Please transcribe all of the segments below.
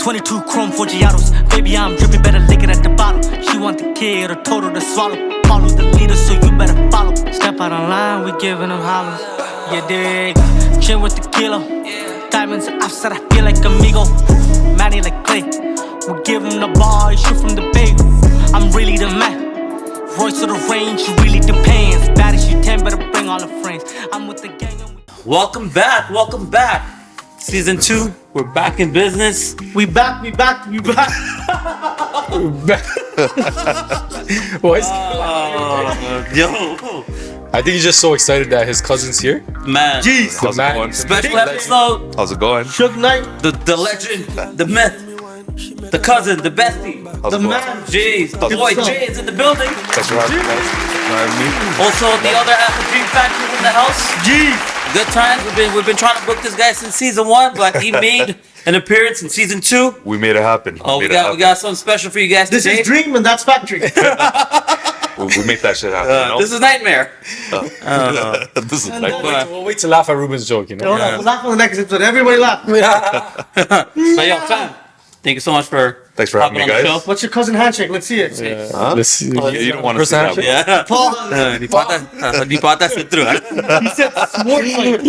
22 chrome Forgiatos. Baby, I'm dripping, better lick it at the bottle. She want the kid or told her to swallow. Follow the leader, so you better follow. Step out of line, we giving them hollers. Yeah, dig. Chin with the kilo. Diamonds outside, I feel like amigo. Manny like Clay. We give him the ball, shoot from the bay. I'm really the man. Royce to the range, it really depends. Bad as you 10, better bring all the friends. I'm with the gang. Welcome back. Season 2, we're back in business. We back. Boys. Yo, I think he's just so excited that his cousin's here. man. Jeez. The man. going? Special episode. How's it going? Shook Knight. The legend, the myth, the cousin, the bestie. How's The it going? man. Jeez, the boy Jay is in the building. Thanks for having me, guys. Also, the other half of Dream Factory is in the house. Jeez. Good times. We've been trying to book this guy since season 1, but he made an appearance in season 2. We made it happen. Oh, we got something special for you guys This today. is Dream and that's Factory. We make that shit happen. You know? This is Nightmare. This is like We'll wait to laugh at Ruben's joke, you know? We'll laugh on the next episode. Everybody laugh. But yo, fam, thank you so much for Thanks for having me, hopping on the guys. show. What's your cousin handshake? Let's see it. Huh? Let's see. You don't want to see that. Bro. Yeah. Paul. Ni pata se through. He said smart fight.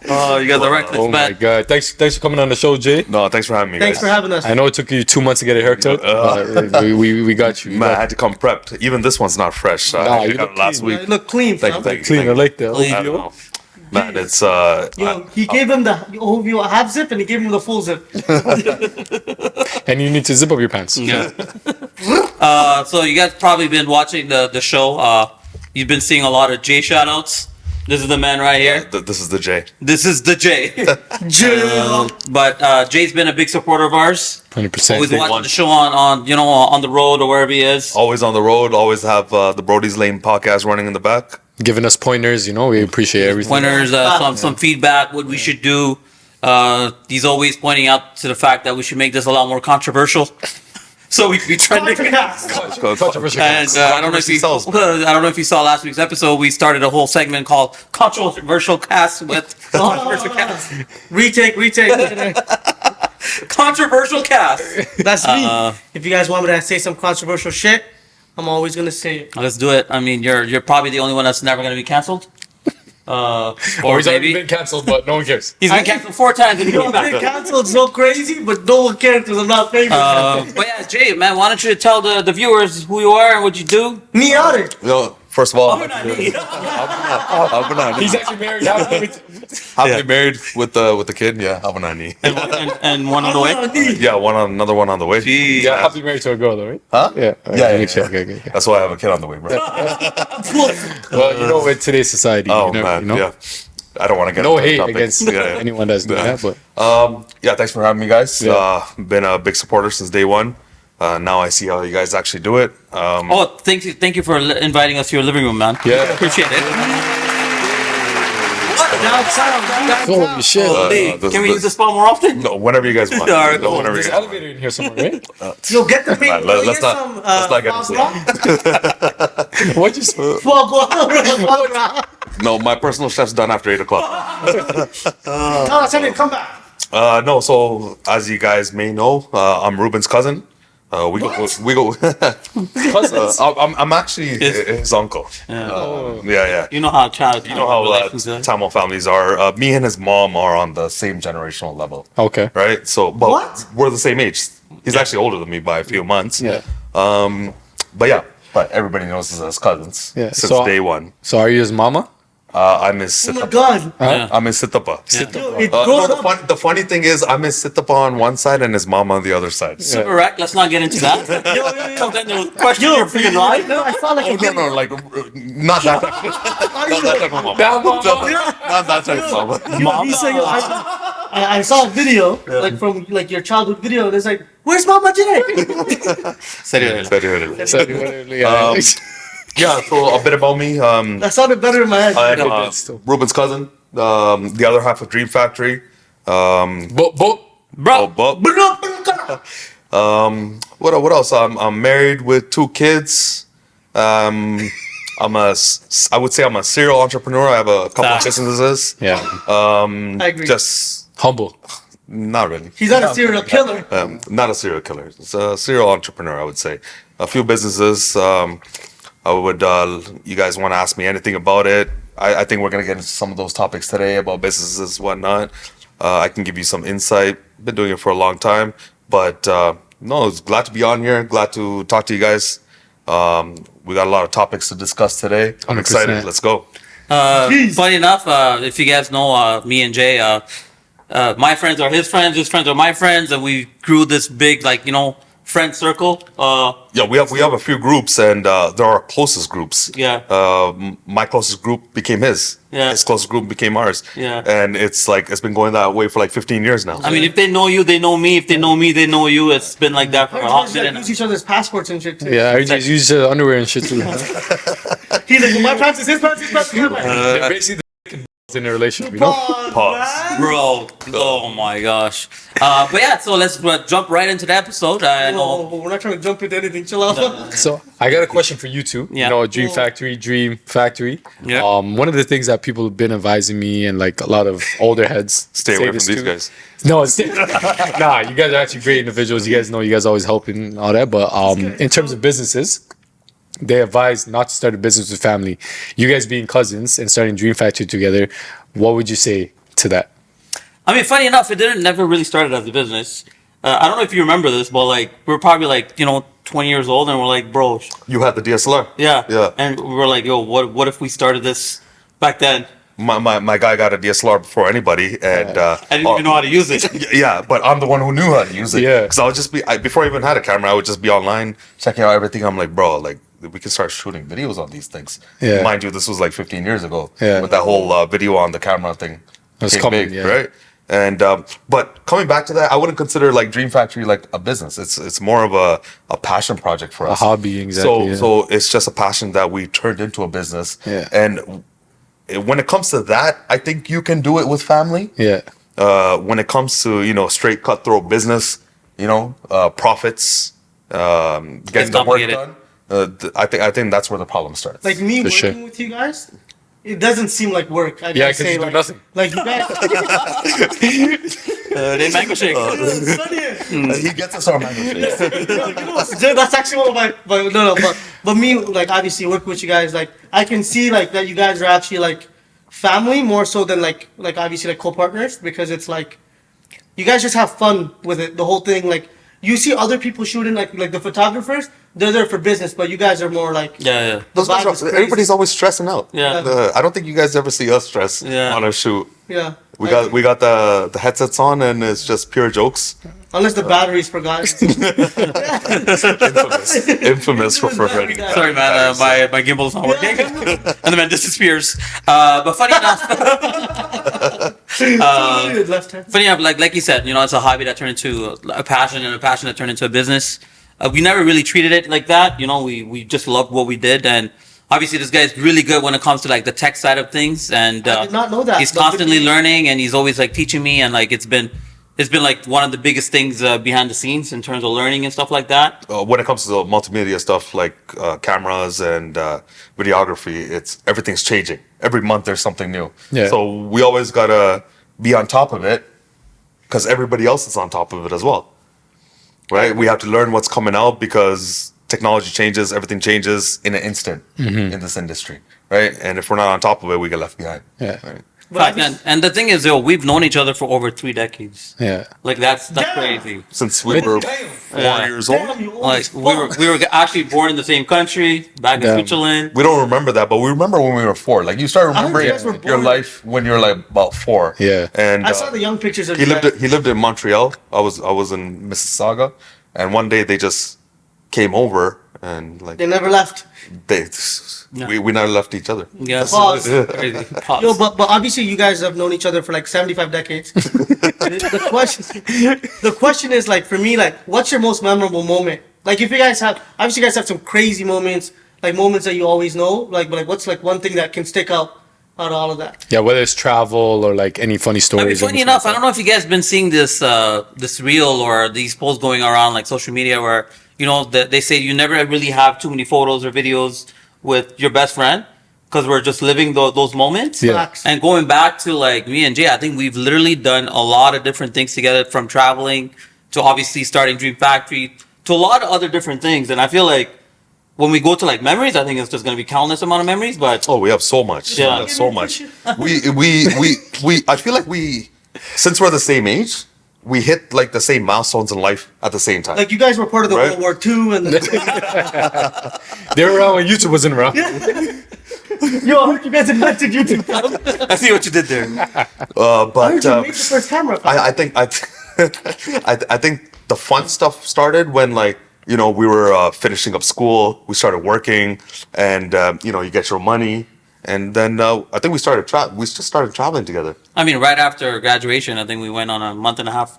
Oh, you got the right Oh my back. god. Thanks for coming on the show, Jay. No, thanks for having me, Thanks guys. for having us. I know it took you 2 months to get a haircut. But we got you. Man, I had to come prepped. Even this one's not fresh. Nah, I you got look it last clean. week. You look clean, Thank fam. you, thank you. Clean, I thank like that. you. I don't know. Man, it's Yo, he gave him the overview a half zip and he gave him the full zip. And you need to zip up your pants. Yeah. So you guys probably been watching the show. You've been seeing a lot of Jay shoutouts. This is the man right here. this is the J. This is the Jay. But Jay's been a big supporter of ours. 100%. Always watching the show on the road or wherever he is. Always on the road. Always have the Brodies Lane podcast running in the back. Giving us pointers, you know, we appreciate everything. Pointers, some feedback, what we should do. He's always pointing out to the fact that we should make this a lot more controversial. So we trending. Controversial. And I don't know if you saw last week's episode. We started a whole segment called "Controversial Cass" with controversial Cass. Retake. Controversial Cass. That's me. If you guys want me to say some controversial shit, I'm always gonna say it. Let's do it. I mean, you're probably the only one that's never going to be canceled. Or Or he's already maybe been canceled, but no one cares. he's been canceled 4 times and he's I've been canceled so crazy, but no one cares because I'm not famous. But yeah, Jay, man, why don't you tell the viewers who you are and what you do? Me out it. Yo, first of all, He's actually married. happily married with the kid. Yeah, Habanani. and one on the way. Yeah, another one on the way. Yeah, happily married to a girl, though, right? Huh? Yeah. Yeah. Okay. That's why I have a kid on the way, bro. Well, you know, with today's society, Oh you never, man, you know? yeah. I don't want to get No into the hate topic. against anyone that's doing that, but Yeah, thanks for having me, guys. Yeah. Been a big supporter since day one. Now I see how you guys actually do it. Oh, thank you for inviting us to your living room, man. Yeah. Appreciate it. holy shit. Can we use this spot more often? No, whenever you guys want. All right, No, cool. whenever you There's an guys elevator in here somewhere, right? Yo, get the paper. Man, let's not get into that. What'd you say? want. No, my personal chef's done after 8 o'clock. No, tell me, come back. No, so as you guys may know, I'm Ruben's cousin. We go. Cousins. I'm actually his uncle. Yeah. You know how Tamil families are. Me and his mom are on the same generational level, Okay. right? So, but What? we're the same age. He's actually older than me by a few months. Yeah. But everybody knows us as cousins Yeah. since So- day one. So are you his mama? I'm his Oh my sitapa. god. I'm his sitapa. Yo, it No, grows up. the funny thing is, I'm his sitapa on one side and his mama on the other side. Super wreck. Let's not get into that. Come then there was a question your freaking life. No, I saw like a Oh, no, like not that type. Not that type of mama. Not that type of mama. He said, yo, I saw a video like from like your childhood video. And it's like, where's Mama Jay? Yeah, so a bit about me. That sounded better in my head. I'm Ruben's cousin, the other half of Dream Factory. Bro. What else? I'm married with 2 kids. I would say I'm a serial entrepreneur. I have a couple of businesses. Yeah. I agree. Just Humble. Not really. He's not a serial killer. Not a serial killer. It's a serial entrepreneur, I would say. A few businesses. I would. You guys want to ask me anything about it? I think we're gonna get into some of those topics today about businesses, whatnot. I can give you some insight. Been doing it for a long time, but no, it's glad to be on here. Glad to talk to you guys. We got a lot of topics to discuss today. I'm 100%. excited. Let's go. Funny enough, if you guys know me and Jay, my friends are his friends are my friends, and we grew this big, like, friend circle. Yeah, we have a few groups, and they're our closest groups. Yeah. My closest group became his. Yeah. His closest group became ours. Yeah. And it's been going that way for like 15 years now. I mean, if they know you, they know me. If they know me, they know you. It's been like that for a hot Like, minute. use each other's passports and shit too. Yeah, I just use underwear and shit too. He's like, well, my pants is his pants, his pants is his pants. They're basically the in a relationship, you know? Pause. Bro, oh my gosh. But yeah, so let's jump right into the episode. I know. Whoa, we're not trying to jump into anything. Chill out. So I got a question for you two. Yeah. You know, Dream Factory. Yeah. One of the things that people have been advising me and like a lot of older heads Stay say away from this these too. guys. No, it's nah. You guys are actually great individuals. You guys know you guys always helping and all that. But in terms of businesses, they advise not to start a business with family. You guys being cousins and starting Dream Factory together, what would you say to that? I mean, funny enough, it didn't never really started as a business. I don't know if you remember this, but like we're probably like 20 years old, and we're like, bro, You had the DSLR. yeah, Yeah. and we were like, yo, what if we started this back then? My guy got a DSLR before anybody, and I didn't even know how to use it. Yeah, but I'm the one who knew how to use it. Yeah. Because I would just before I even had a camera, I would just be online checking out everything. I'm like, bro, like we can start shooting videos on these things. Yeah. Mind you, this was like 15 years ago. Yeah. With that whole video on the camera thing. That's became coming, big, yeah. right? And but coming back to that, I wouldn't consider like Dream Factory like a business. It's more of a passion project for us. hobby, exactly, So yeah. so it's just a passion that we turned into a business. Yeah. And when it comes to that, I think you can do it with family. Yeah. When it comes to straight cutthroat business, profits, getting the work complicated. done. I think that's where the problem starts. Like me For working sure. with you guys, it doesn't seem like work. I Yeah, gotta 'cause say, you do like, nothing. Like you guys. They mango shake. He gets us our management. That's actually one of my no, but me, like, obviously working with you guys, like I can see like that you guys are actually like family more so than like obviously like co-partners, because it's like you guys just have fun with it, the whole thing. Like you see other people shooting, like the photographers, they're there for business, but you guys are more like Yeah. Those guys vibe is are, crazy. everybody's always stressing out. Yeah. I don't think you guys ever see us stress Yeah. on a shoot. yeah. We got the headsets on, and it's just pure jokes. Unless the batteries forgot. Infamous for forgetting. Sorry, man. My gimbal's not working, and the man disappears. But funny enough, Left hand. funny enough, like you said, it's a hobby that turned into a passion, and a passion that turned into a business. We never really treated it like that. We just loved what we did, and obviously this guy's really good when it comes to like the tech side of things. And I did not know that. he's But constantly good- learning, and he's always like teaching me, and like it's been like one of the biggest things behind the scenes in terms of learning and stuff like that. When it comes to the multimedia stuff like cameras and videography, everything's changing. Every month there's something new. Yeah. So we always gotta be on top of it because everybody else is on top of it as well. Right? We have to learn what's coming out because technology changes, everything changes in an instant in this industry. Right? And if we're not on top of it, we get left behind. Yeah. Right? But Fact, obviously- and the thing is, we've known each other for over 3 decades. Yeah. Like that's Damn. crazy. Since we were 4 Yeah. years old. Damn, you old Like as we were actually born in the same country, back in Damn. Switzerland. We don't remember that, but we remember when we were 4. Like you start I heard remembering you guys were your born- life when you're like about 4. Yeah. And I saw the young pictures of he you lived guys. he lived in Montreal. I was in Mississauga, and one day they just came over and like They never left. they Yeah. we never left each other. Yeah, Pause. crazy. Pause. Yo, but obviously you guys have known each other for like 75 decades. the question is like for me, like what's your most memorable moment? Like if you guys have, obviously you guys have some crazy moments, like moments that you always know, like but like what's like one thing that can stick out of all of that? Yeah, whether it's travel or like any funny I mean, stories. or funny anything enough, like I don't know if you guys been seeing this reel or these posts going around like social media where they say you never really have too many photos or videos with your best friend because we're just living those moments. Yeah. Facts. And going back to like me and Jay, I think we've literally done a lot of different things together, from traveling to obviously starting Dream Factory to a lot of other different things. And I feel like when we go to like memories, I think it's just going to be countless amount of memories. But Oh, we have so much. Yeah. We have so much. We I feel like since we're the same age, we hit like the same milestones in life at the same time. Like you guys were part of the Right. World War II and the, They were around when YouTube wasn't around. yo, I heard you guys invented YouTube. I see what you did there. I but heard you made the first camera. I think I think the fun stuff started when like we were finishing up school, we started working, and you get your money, and then I think we just started traveling together. I mean, right after graduation, I think we went on a month and a half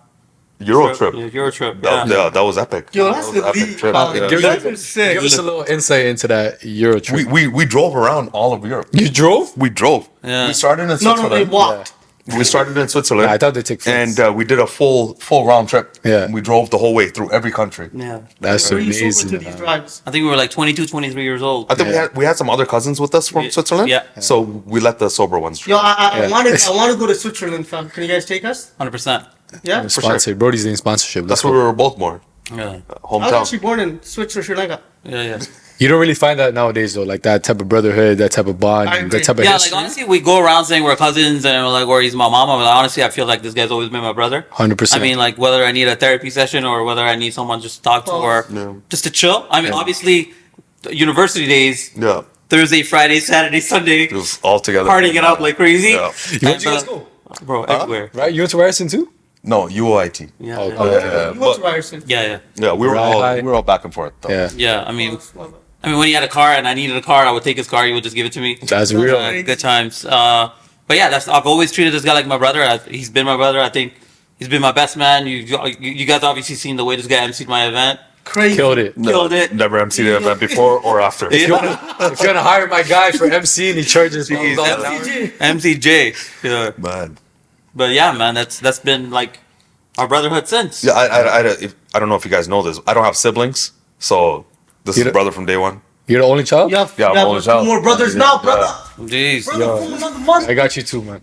Euro trip. Euro trip. Yeah, that was epic. Yo, that's That was the an epic lead. trip. Yeah. Give You us- guys are sick. Give us a little insight into that Euro trip. We drove around all of Europe. You drove? We drove. Yeah. We started in No, Switzerland. they walked. We started in Switzerland. I thought they took flights. And we did a full round trip. Yeah. We drove the whole way through every country. Yeah. That's Were you sober amazing. to these man. drives? I think we were like 22, 23 years old. I think we had some other cousins with us from Yeah. Switzerland. Yeah. So we let the sober ones Yo, drive. I Yeah. want to go to Switzerland, fam. Can you guys take us? 100%. Yeah. Sponsored. Brody's name sponsorship. That's Let's where we go. were both born. Yeah. I was Hometown. actually born in Switzerland, Sri Lanka. Yeah. You don't really find that nowadays though, like that type of brotherhood, that type of bond, I agree. that type of Yeah, history. like honestly, we go around saying we're cousins and we're like, or he's my mama. But honestly, I feel like this guy's always been my brother. 100%. I mean, like whether I need a therapy session or whether I need someone just to talk to or Yeah. just to chill. I mean, obviously, the university days, Yeah. Thursday, Friday, Saturday, Sunday, It was all together. partying it up like crazy. Yeah. Where'd you And, guys go? Bro, everywhere. Right? You went to Ryerson too? No, UOIT. Yeah, Oh, yeah. okay. You went to Ryerson. Yeah. Yeah, we were Right. all back and forth. Though. Yeah. Yeah, I mean, when he had a car and I needed a car, I would take his car. He would just give it to me. That's real. Good times. But yeah, I've always treated this guy like my brother. He's been my brother. I think he's been my best man. You guys obviously seen the way this guy emceed my event. Crazy. Killed it. Killed it. Never emceed an event before or after. If you wanna hire my guy for MC and he charges $1,000 an hour. MCJ. Yeah. Man. But yeah, man, that's been like our brotherhood since. Yeah, I don't know if you guys know this. I don't have siblings, so this You is don't- brother from day one. You're the only child? Yeah, Yeah, I'm only child. more brothers Yeah. now, brother. Jeez. Brother, full another month. I got you too, man.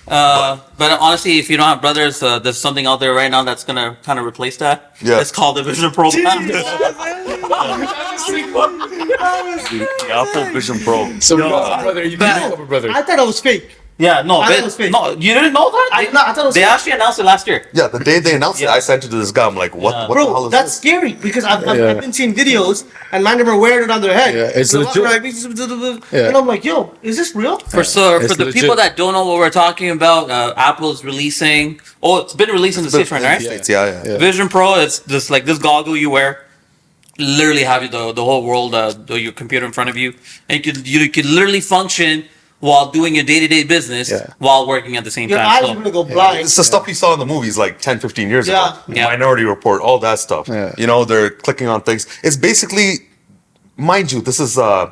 But honestly, if you don't have brothers, there's something out there right now that's gonna kind of replace that. Yeah. It's called the Vision Program. The Apple Vision Pro. So we got a brother, you got a brother. I thought I was fake. Yeah, no, I thought it was fake. no, you didn't know that? I thought it was They fake. actually announced it last year. Yeah, the day they announced it, Yeah. I sent it to this guy. I'm like, what? Yeah. What the hell Bro, is that's this? scary because I've Yeah. been seeing videos and man, never wearing it on their head. Yeah, it's And they're legit. walking Yeah. And I'm like, yo, is this real? For It's the legit. people that don't know what we're talking about, Apple's releasing. Oh, it's been released in the States right now, right? States, yeah. Yeah. Vision Pro. It's just like this goggle you wear. Literally have the whole world, your computer in front of you, and you can literally function while doing your day-to-day business Yeah. while working at the same Your time. eyes So- are gonna go blind. It's the stuff you saw in the movies like 10, 15 years ago. Yeah. Minority Report, all that stuff. Yeah. You know, they're clicking on things. It's basically, mind you, this is the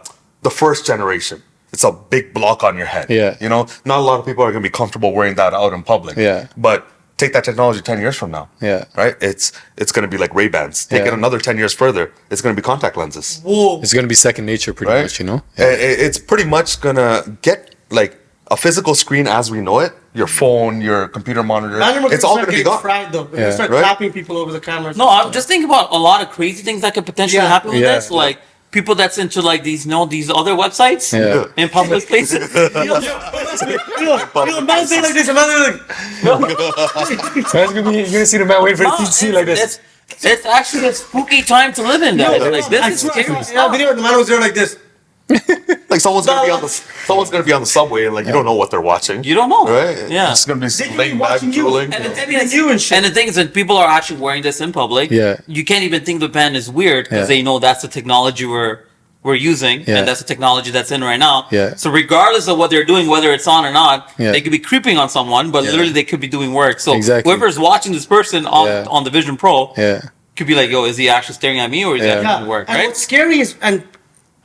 first generation. It's a big block on your head. Yeah. You know, not a lot of people are going to be comfortable wearing that out in public. Yeah. But take that technology 10 years from now. Yeah. Right? It's going to be like Ray-Bans. Take Yeah. it another 10 years further. It's going to be contact lenses. Whoa. It's gonna be second nature pretty Right? much, you know? It's pretty much going to get like a physical screen as we know it. Your phone, your computer monitor. Man, It's all going to be getting gone. fried though. They're Yeah. gonna start Right? clapping people over the cameras. No, I'm just thinking about a lot of crazy things that could potentially Yeah. happen with Yeah. this. Like people that's into like these other websites Yeah. in public places. Yo, man say like this, man say like, That's gonna be, you're gonna see the man waiting for the No, TC like this. It's actually a spooky time to live in, guys. Like this is scary. yeah, stuff. video, the man was there like this. Like someone's gonna be on the subway and like you don't know what they're watching. You don't know, Right? Yeah. It's gonna be They could be laying back watching you. drooling. And the thing And is, you and shit. and the thing is that people are actually wearing this in public. Yeah. You can't even think the pen is weird because Yeah. they know that's the technology we're using Yeah. and that's the technology that's in right now. Yeah. So regardless of what they're doing, whether it's on or not, Yeah. they could be creeping on someone, but Yeah. literally they could be doing work. So Exactly. whoever's watching this person on Yeah. on the Vision Pro Yeah. could be like, yo, is he actually staring at me or is he Yeah. actually Yeah. doing work? And Right? what's scary is, and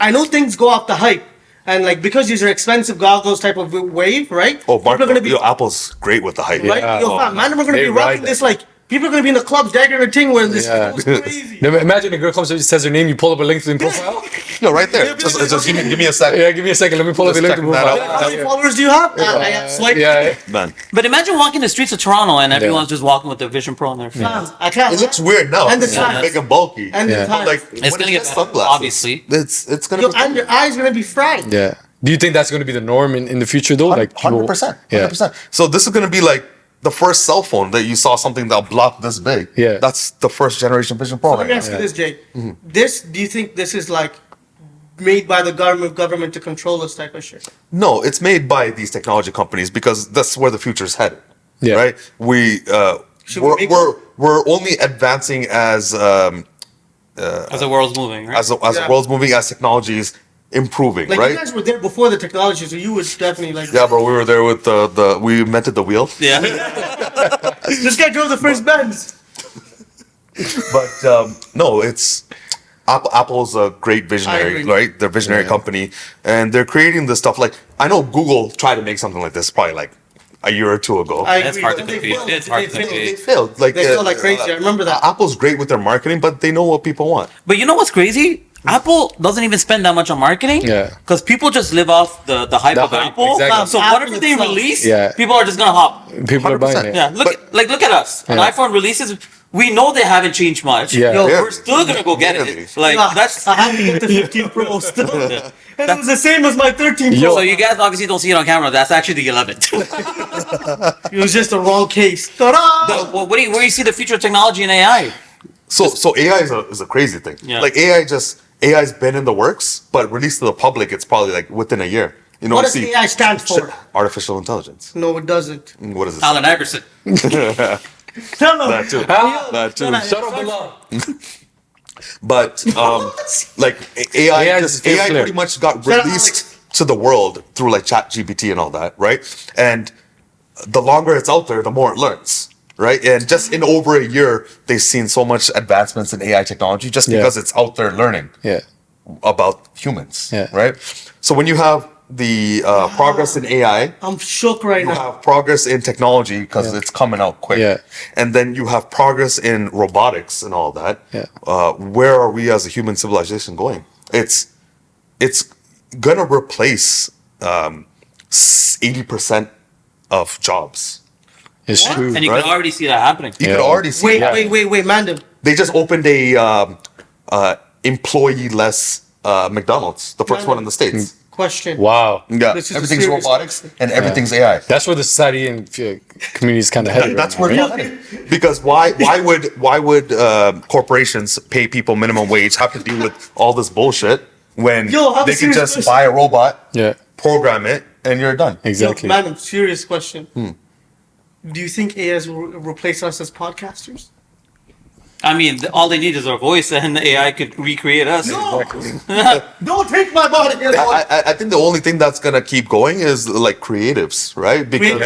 I know things go off the hype, and like because these are expensive goggles type of wave, right? Oh, Mark, People are gonna be Apple's great with the hype. right. Yeah. Yo, fam, man, we're gonna They be ride rocking that. this like People are gonna be in the clubs daggering a ting when this Yeah. goes crazy. Now, imagine a girl comes up, says her name, you pull up a LinkedIn profile. No, right there. Just give me a second. Yeah, give me a second. Let me pull up a Just LinkedIn checking that profile. out. How many followers do you have? I have swipe. Yeah, Man, But imagine walking the streets of Toronto and everyone's just walking with their Vision Pro on their face. I can't. it looks weird now. And the It's time. big and bulky. And Yeah. the time. Like It's when gonna it get gets better, sunglasses, obviously. It's gonna Yo, be and your eyes gonna be fried. yeah. Do you think that's going to be the norm in the future though? Like people- 100%. Yeah. 100%. So this is gonna be like the first cell phone that you saw something that blocked this big. Yeah. That's the first generation Vision Pro. Let Right me now. ask you this, Jay. Do you think this is like made by the government to control us type of shit? No, it's made by these technology companies because that's where the future is headed. Yeah. Right. Should we make We're only advancing as As the world's moving, right? as the Yeah. world's moving, as technology is improving. Like right. you guys were there before the technology, so you would definitely like. Yeah, bro. We were there with we invented the wheel. yeah. This guy drove the first Benz. But no, it's Apple's a great visionary, agree. right? They're a visionary company, and they're creating this stuff. Like I know Google tried to make something like this probably like a year or two ago. I That's agree. hard to and they compete. failed. It's hard They to failed. compete. They failed. Like They failed like crazy. I remember that. Apple's great with their marketing, but they know what people want. But you know what's crazy? Apple doesn't even spend that much on marketing. Yeah. Because people just live off the hype The of hype, Apple. exactly. So Apple whatever they itself. release, Yeah. people are just gonna hop. People are buying 100%. it. Yeah. Look at us. An Yeah. iPhone releases, we know they haven't changed much. Yeah. Yo, Yeah. We're still gonna go get Really? it. Like Yeah, that's I had to get the 15 Pro still. And it was the same as my 13 Pro. so you guys obviously don't see it on camera. That's actually the 11. It was just the wrong case. Ta-da! Well, where do you see the future of technology in AI? So AI is a crazy thing. Yeah. Like AI's been in the works, but released to the public, it's probably like within a year. You know, What does see, AI stand for? artificial intelligence. No, it doesn't. What is it? Allen Iverson. Tell them. That too. Huh? That too. Shut up, Allah. But like AI, AI just, is very AI clear. pretty much got Shut up, released to the world through like Chat GPT and all that, right? And the longer it's out there, the more it learns, right? And just in over a year, they've seen so much advancements in AI technology just Yeah. because it's out there learning Yeah. about humans, Yeah. right? So when you have the progress in AI, I'm shook right you now. have progress in technology because Yeah. it's coming out quick. Yeah. And then you have progress in robotics and all that. Yeah. Where are we as a human civilization going? It's gonna replace 80% of jobs. It's true. And you Right. can already see that happening. You Yeah. could already see. Wait, Mandem. They just opened a employee-less McDonald's, the first one in the States. Question. Wow. Yeah, This is a everything's serious robotics and everything's AI. That's where the society and community is kind of headed. That's right where now, it's right? headed. Because why would corporations pay people minimum wage, have to deal with all this bullshit when Yo, have a they can serious just question. buy a robot, Yeah. program it, and you're done. Exactly. Yo, Mandem, serious question. Do you think AIs will replace us as podcasters? I mean, all they need is our voice, and the AI could recreate us. Don't take my body. I think the only thing that's gonna keep going is like creatives, right? Because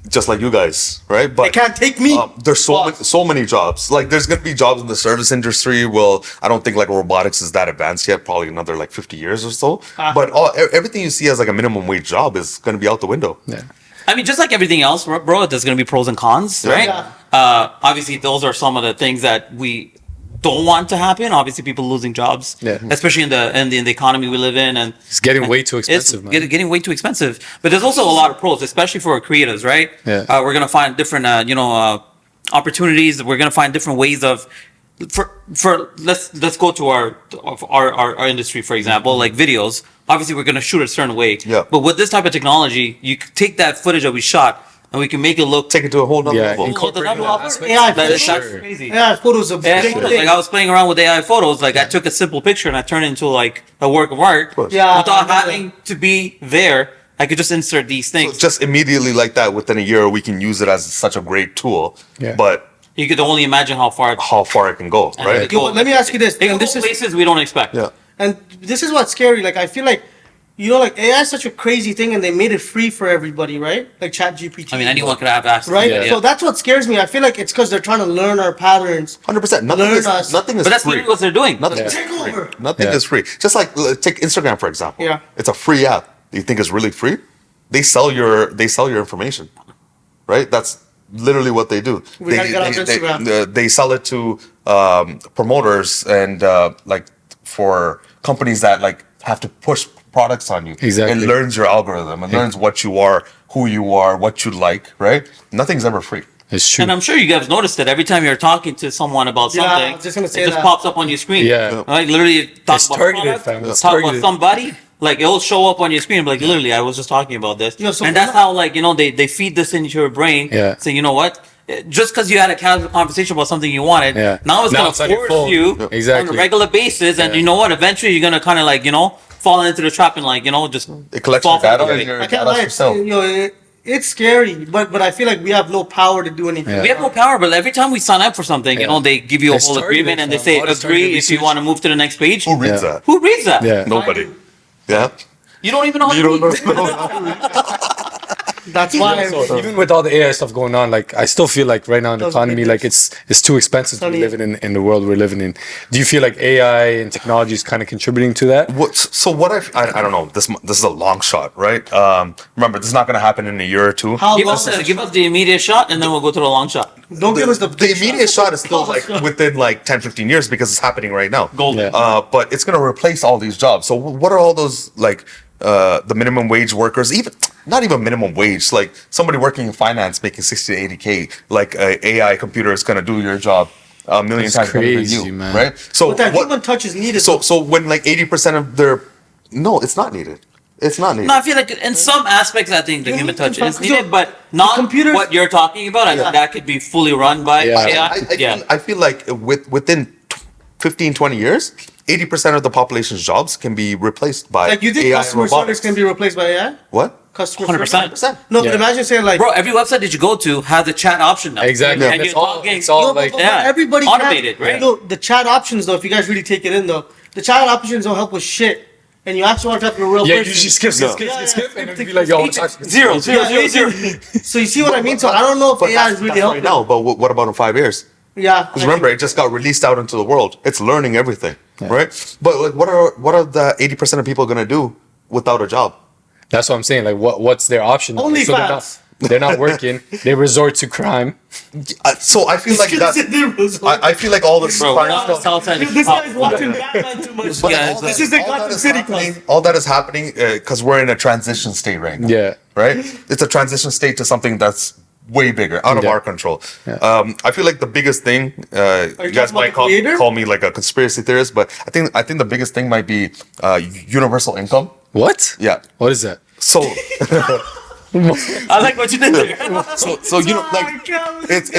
just like you guys, right? But They can't take me. there's so many jobs. Like there's gonna be jobs in the service industry. Well, I don't think like robotics is that advanced yet. Probably another like 50 years or so. But everything you see as like a minimum wage job is gonna be out the window. Yeah. I mean, just like everything else, bro, there's going to be pros and cons, right? Yeah. Obviously, those are some of the things that we don't want to happen. Obviously, people losing jobs, Yeah. especially in the economy we live in, and It's getting way too expensive, man. Getting way too expensive. But there's also a lot of pros, especially for our creatives, right? Yeah. We're gonna find different, opportunities. We're gonna find different ways of. Let's go to our industry, for example, like videos. Obviously, we're gonna shoot a certain way. Yeah. But with this type of technology, you can take that footage that we shot and we can make it look. Take it to a whole nother Yeah, level. incorporating Another that level. aspect. AI That's photos. crazy. Yeah, photos of Yeah, big like thing. I was playing around with AI photos. Like I took a simple picture and I turned it into like a work of art. Yeah, I Without remember having to be there, I could just insert these So things. just immediately like that, within a year, we can use it as such a great tool. Yeah. But You could only imagine how far. how far it can go, right? Yo, let me ask you this. It can And go this is places we don't expect. Yeah. and this is what's scary. Like I feel like, like AI is such a crazy thing, and they made it free for everybody, right? Like Chat GPT. I mean, anyone could have access. right? To it, So that's what scares me. I feel like it's because they're trying to learn our patterns. 100%. Nothing Learn is us. nothing is But that's free. literally what they're doing. Nothing is Take free. over. Nothing Yeah. is free. Just like take Instagram for example. Yeah. It's a free app. You think it's really free? They sell your information, right? That's literally what they do. We gotta get on Instagram. They sell it to promoters and like for companies that like have to push products on you. Exactly. It learns your algorithm. It learns what you are, who you are, what you like. Right? Nothing's ever free. It's true. And I'm sure you guys noticed that every time you're talking to someone about Yeah, I something, was just gonna say it just that. pops up on your screen. Yeah. Right? Literally, you talk It's about targeted, product, fam. It's talk targeted. about somebody, like it'll show up on your screen. Like literally, I was just talking about this, Yo, so and we're that's not- how like they feed this into your brain. Yeah. So you know what? Just because you had a casual conversation about something you wanted, Yeah. now it's Now gonna it's on your force phone. you on Exactly. a regular basis, and Yeah. you know what? Eventually, you're gonna kind of like fall into the trap and like just It collects fall your for data the and bait. your I can't data lie. for sale. It's scary, but I feel like we have no power to do anything. Yeah. We have no power, but every time we sign up for something, Yeah. they give you a It's whole targeted, agreement and they fam. say All this targeted agree if you research. want to move to the next page. Who reads Yeah. that? Who reads that? Yeah. Nobody. Yeah. You don't even know how to You don't read. know. That's why. So even with all the AI stuff going on, like I still feel like right now in the Doesn't economy, make like it's too expensive to be Funny. living in the world we're living in. Do you feel like AI and technology is kind of contributing to that? So what I don't know. This is a long shot, right? Remember, this is not going to happen in a year or two. How Give long? us the immediate shot and then we'll go to the long shot. Don't give us the The immediate shot is still like within like 10, 15 years because it's happening right now. Golden. Yeah. But it's going to replace all these jobs. So what are all those like the minimum wage workers? Even not even minimum wage. Like somebody working in finance making 60 to 80K. Like a AI computer is going to do your job a million That's times better than crazy, you, man. right? So But that human touch is needed. So when like 80% of their it's not needed. It's not needed. No, I feel like in some aspects, I think the Yeah, human touch in is fact, needed, so but not computers- what you're talking about. I think that could be fully run by Yeah. AI. I feel like within 15, 20 years, 80% of the population's jobs can be replaced by like you think AI customer and service robotics. can be replaced by AI? What? Customer 100%. service? No, but Yeah. imagine saying like, Bro, every website that you go to has a chat option now. Exactly. And And you're it's all- talking. it's all no, like- but Yeah. everybody Automated, can, right? No, the chat options though, if you guys really take it in though, the chat options don't help with shit. And you actually want to talk to a real Yeah, person. you just skip, No. and it'd be like, yo, it's actually- Zero. So you see what I mean? So I don't know if But AI is really that's helping. right now. But what about in 5 years? Yeah. Because remember, it just got released out into the world. It's learning everything, right? But like, what are the 80% of people gonna do without a job? That's what I'm saying. Like, what's their option? Only So fans. they're not working. They resort to crime. So I feel like that. I feel like all this. Bro, crime we're on the stuff- south side. This guy's watching Batman too much. But Yeah, all this that- is the all Gotham that is City happening- class. all that is happening because we're in a transition state right now. Yeah. Right? It's a transition state to something that's way bigger, out of Yeah. our control. Yeah. I feel like the biggest thing, you guys talking about might the creator? call me like a conspiracy theorist, but I think the biggest thing might be universal income. What? Yeah. What is that? So, I like what you did there. so you know, like it's.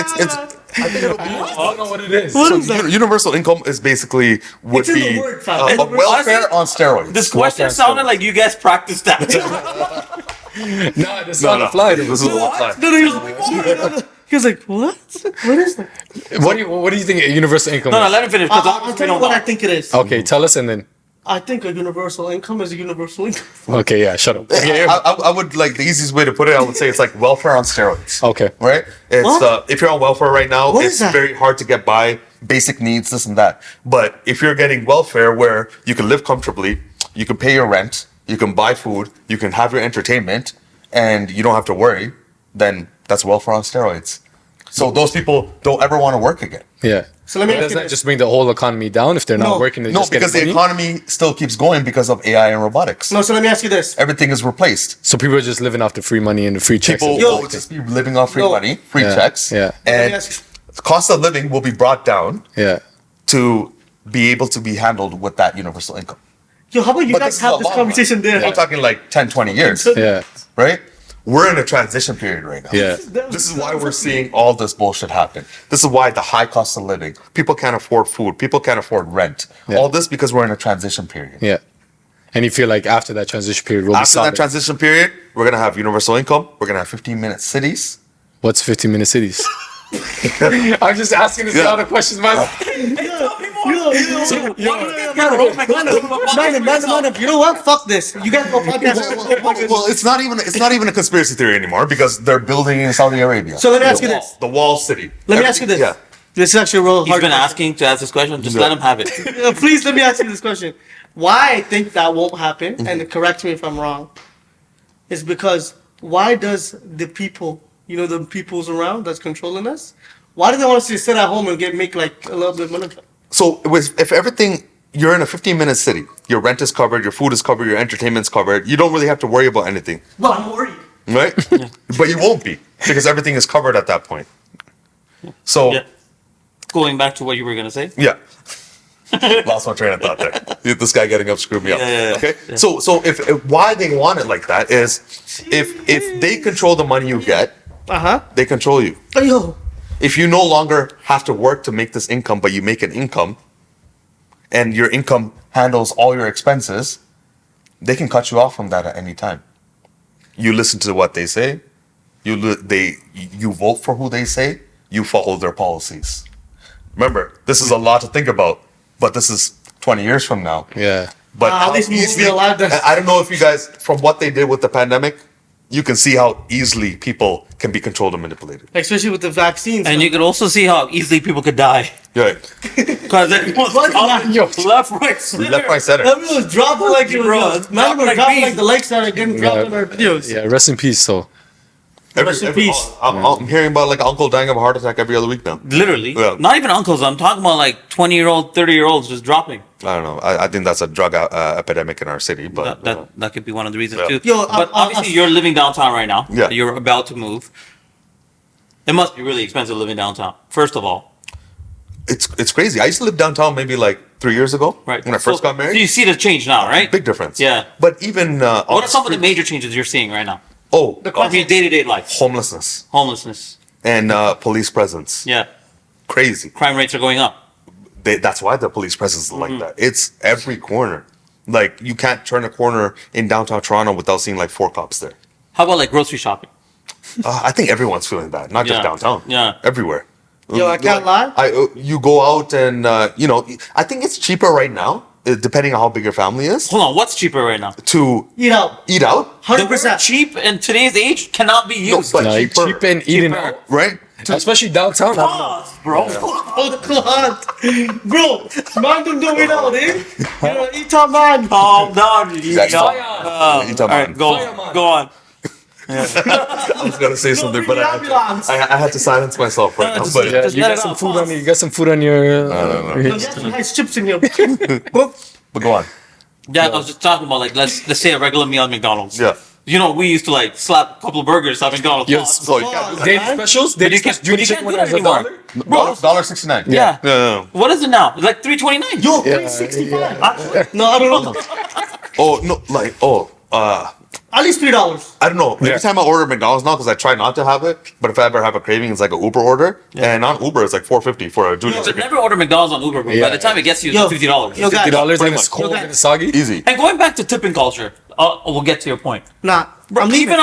I think it'll be. I don't know what it is. What So is that? universal income is basically would It's in the be word, fam. a welfare on steroids. This question sounded like you guys practiced that. Nah, this is on the fly. This is on the fly. He was like, what? What is that? What do you think universal income No, is? let him finish. I'll tell you what I think it is. Okay, tell us and then. I think a universal income is a universal income. Okay, yeah, shut up. I would like the easiest way to put it. I would say it's like welfare on steroids. Okay. Right? It's What? if you're on welfare right now, What is it's that? very hard to get by, basic needs, this and that. But if you're getting welfare where you can live comfortably, you can pay your rent, you can buy food, you can have your entertainment, and you don't have to worry, then that's welfare on steroids. So those people don't ever want to work again. Yeah. So let me ask Doesn't you that this. just bring the whole economy down if they're not No. working? They're No, just because the getting money? economy still keeps going because of AI and robotics. No, so let me ask you this. Everything is replaced. So people are just living off the free money and the free checks. People and Yo. stuff will like just be living off free No. money, free Yeah, checks, yeah. Let me and ask the cost of living will be brought down that. Yeah. to be able to be handled with that universal income. Yo, how about you But guys is have a this long conversation run. there? We're talking like 10, 20 years, Yeah. right? We're in a transition period right now. Yeah. This is why we're seeing all this bullshit happen. This is why the high cost of living, people can't afford food, people can't afford rent. Yeah. All this because we're in a transition period. Yeah. And you feel like after that transition period, we'll be After that solid. transition period, we're gonna have universal income. We're gonna have 15-minute cities. What's 15-minute cities? I'm just asking this Yeah. lot of questions, man. Man, you know what? Fuck this. You guys go podcast. Well, it's not even a conspiracy theory anymore because they're building in Saudi Arabia. So let me ask you this. The wall city. Let me ask you this. Yeah. This is actually a real He's hard been question. asking to ask this question. Just let him have it. Please let me ask you this question. Why I think that won't happen, and correct me if I'm wrong, is because why does the people the people's around that's controlling us? Why do they want us to sit at home and make like a little bit of money? So if everything, you're in a 15-minute city, your rent is covered, your food is covered, your entertainment's covered, you don't really have to worry about anything, Well, I'm worried. right? But you won't be because everything is covered at that point. So Yeah. Going back to what you were gonna say. yeah. Lost my train of thought there. This guy getting up screwed me up. Yeah. Okay. So if why they want it like that is if they control the money you get, they control you. Yo. If you no longer have to work to make this income, but you make an income, and your income handles all your expenses, they can cut you off from that at any time. You listen to what they say, you vote for who they say, you follow their policies. Remember, this is a lot to think about, but this is 20 years from now. Yeah. But At how least we won't easily, be alive then. I don't know if you guys, from what they did with the pandemic, you can see how easily people can be controlled and manipulated. Especially with the vaccines. And you could also see how easily people could die. Right. Because everyone's What? dropping Yo. left, right, center. Left, right, center. Everyone was dropping like it Bro, was. Man, dropping we're like dropping like bees. the likes that are getting dropped in our videos. Yeah. Rest in peace. So. Rest in peace. I'm hearing about like uncle dying of a heart attack every other week now. Literally. Yeah. Not even uncles. I'm talking about like 20-year-old, 30-year-olds just dropping. I don't know. I think that's a drug epidemic in our city, but That could be one of the reasons Yeah. too. Yo, but obviously you're living downtown right now. Yeah. You're about to move. It must be really expensive living downtown. First of all. it's crazy. I used to live downtown maybe like 3 years ago, Right. when I first got So married. you see the change now, right? Big difference. Yeah. But even What are some of the major changes you're seeing right now? I mean, day-to-day life. homelessness Homelessness. and police presence. Yeah. Crazy. Crime rates are going up. That's why the police presence is like that. It's every corner. Like you can't turn a corner in downtown Toronto without seeing like 4 cops there. How about like grocery shopping? I think everyone's feeling bad, not just Yeah. downtown. Yeah. Everywhere. Yo, I can't lie. You go out and I think it's cheaper right now, depending on how big your family is, Hold on, what's cheaper right now? to Eat out. eat out, The word 100%. cheap in today's age cannot be No, used. but Like cheaper, cheap and eating Cheaper. out. right? Especially downtown. I don't know. Pause, bro. Oh, God. Bro, man, don't do it out, eh? You know, eat out, man. Calm down. You Exactly. know? Yeah, eat out, all right, man. go on. I was gonna say something, bring but the ambulance. I had to silence myself right now. just- But Yeah, Just you let got it some out, food pause. on you. got some food on your. Yo, get some nice chips in here. Go. but go on. Yeah, I was just talking about like let's say a regular meal at McDonald's. Yeah. You know, we used to like slap a couple of burgers at McDonald's. Yes. So you can't do that. Daily specials. Daily you can't- specials. Junior you can't chicken do wings that is $1. anymore. $1.69. Yeah. Yeah. What is it now? It's like $3.29. Yo, Yeah, 365. No, I don't know. Oh no, At least $3. I don't know. Every Yeah. time I order McDonald's now, because I try not to have it, but if I ever have a craving, it's like an Uber order, and on Uber it's like $4.50 for a junior But chicken. never order McDonald's on Uber, bro. By Yeah. the time it gets you, Yo, it's $50. yo, guys. $50 Pretty and it's much. cold Okay. and soggy. Easy. And going back to tipping culture, we'll get to your point. Nah, I'm leaving.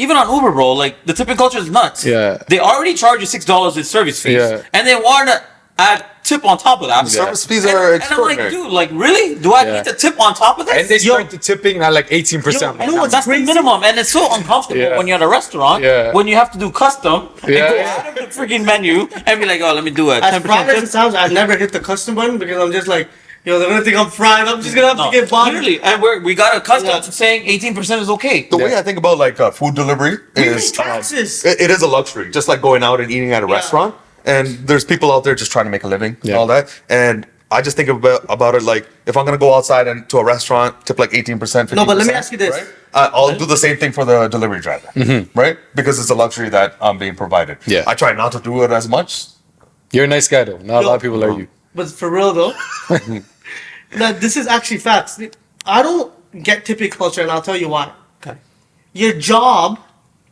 Even on Uber, bro, like the tipping culture is nuts. Yeah. They already charge you $6 in service fees, Yeah. and they want to add tip on top of that. Service fees And, are and I'm like, extraordinary. dude, like really? Do I Yeah. need to tip on top of this? And they start the tipping at like 18%. And know what's that's crazy? the minimum, and it's so uncomfortable Yeah. when you're at a restaurant, Yeah. when you have to do custom, and Yeah, go yeah. out of the freaking menu and be like, oh, let me do it. As 10% fried as tip. it sounds, I never hit the custom button because I'm just like, yo, they're gonna think I'm fried. I'm just gonna have No, to get bothered. literally, and we got accustomed Yeah. to saying 18% is okay. The way I think about like food delivery We pay is taxes. it is a luxury, just like going out and eating at a restaurant. And there's people out there just trying to make a living and Yeah. all that. And I just think about it like if I'm gonna go outside and to a restaurant, tip like 18%. 50%, No, but let me ask you this. right? I'll do the same thing for the delivery driver, right? Because it's a luxury that I'm being provided. Yeah. I try not to do it as much. You're a nice guy though. Not a lot of people are you. But for real though, now this is actually facts. I don't get tipping culture, and I'll tell you why. Okay. Your job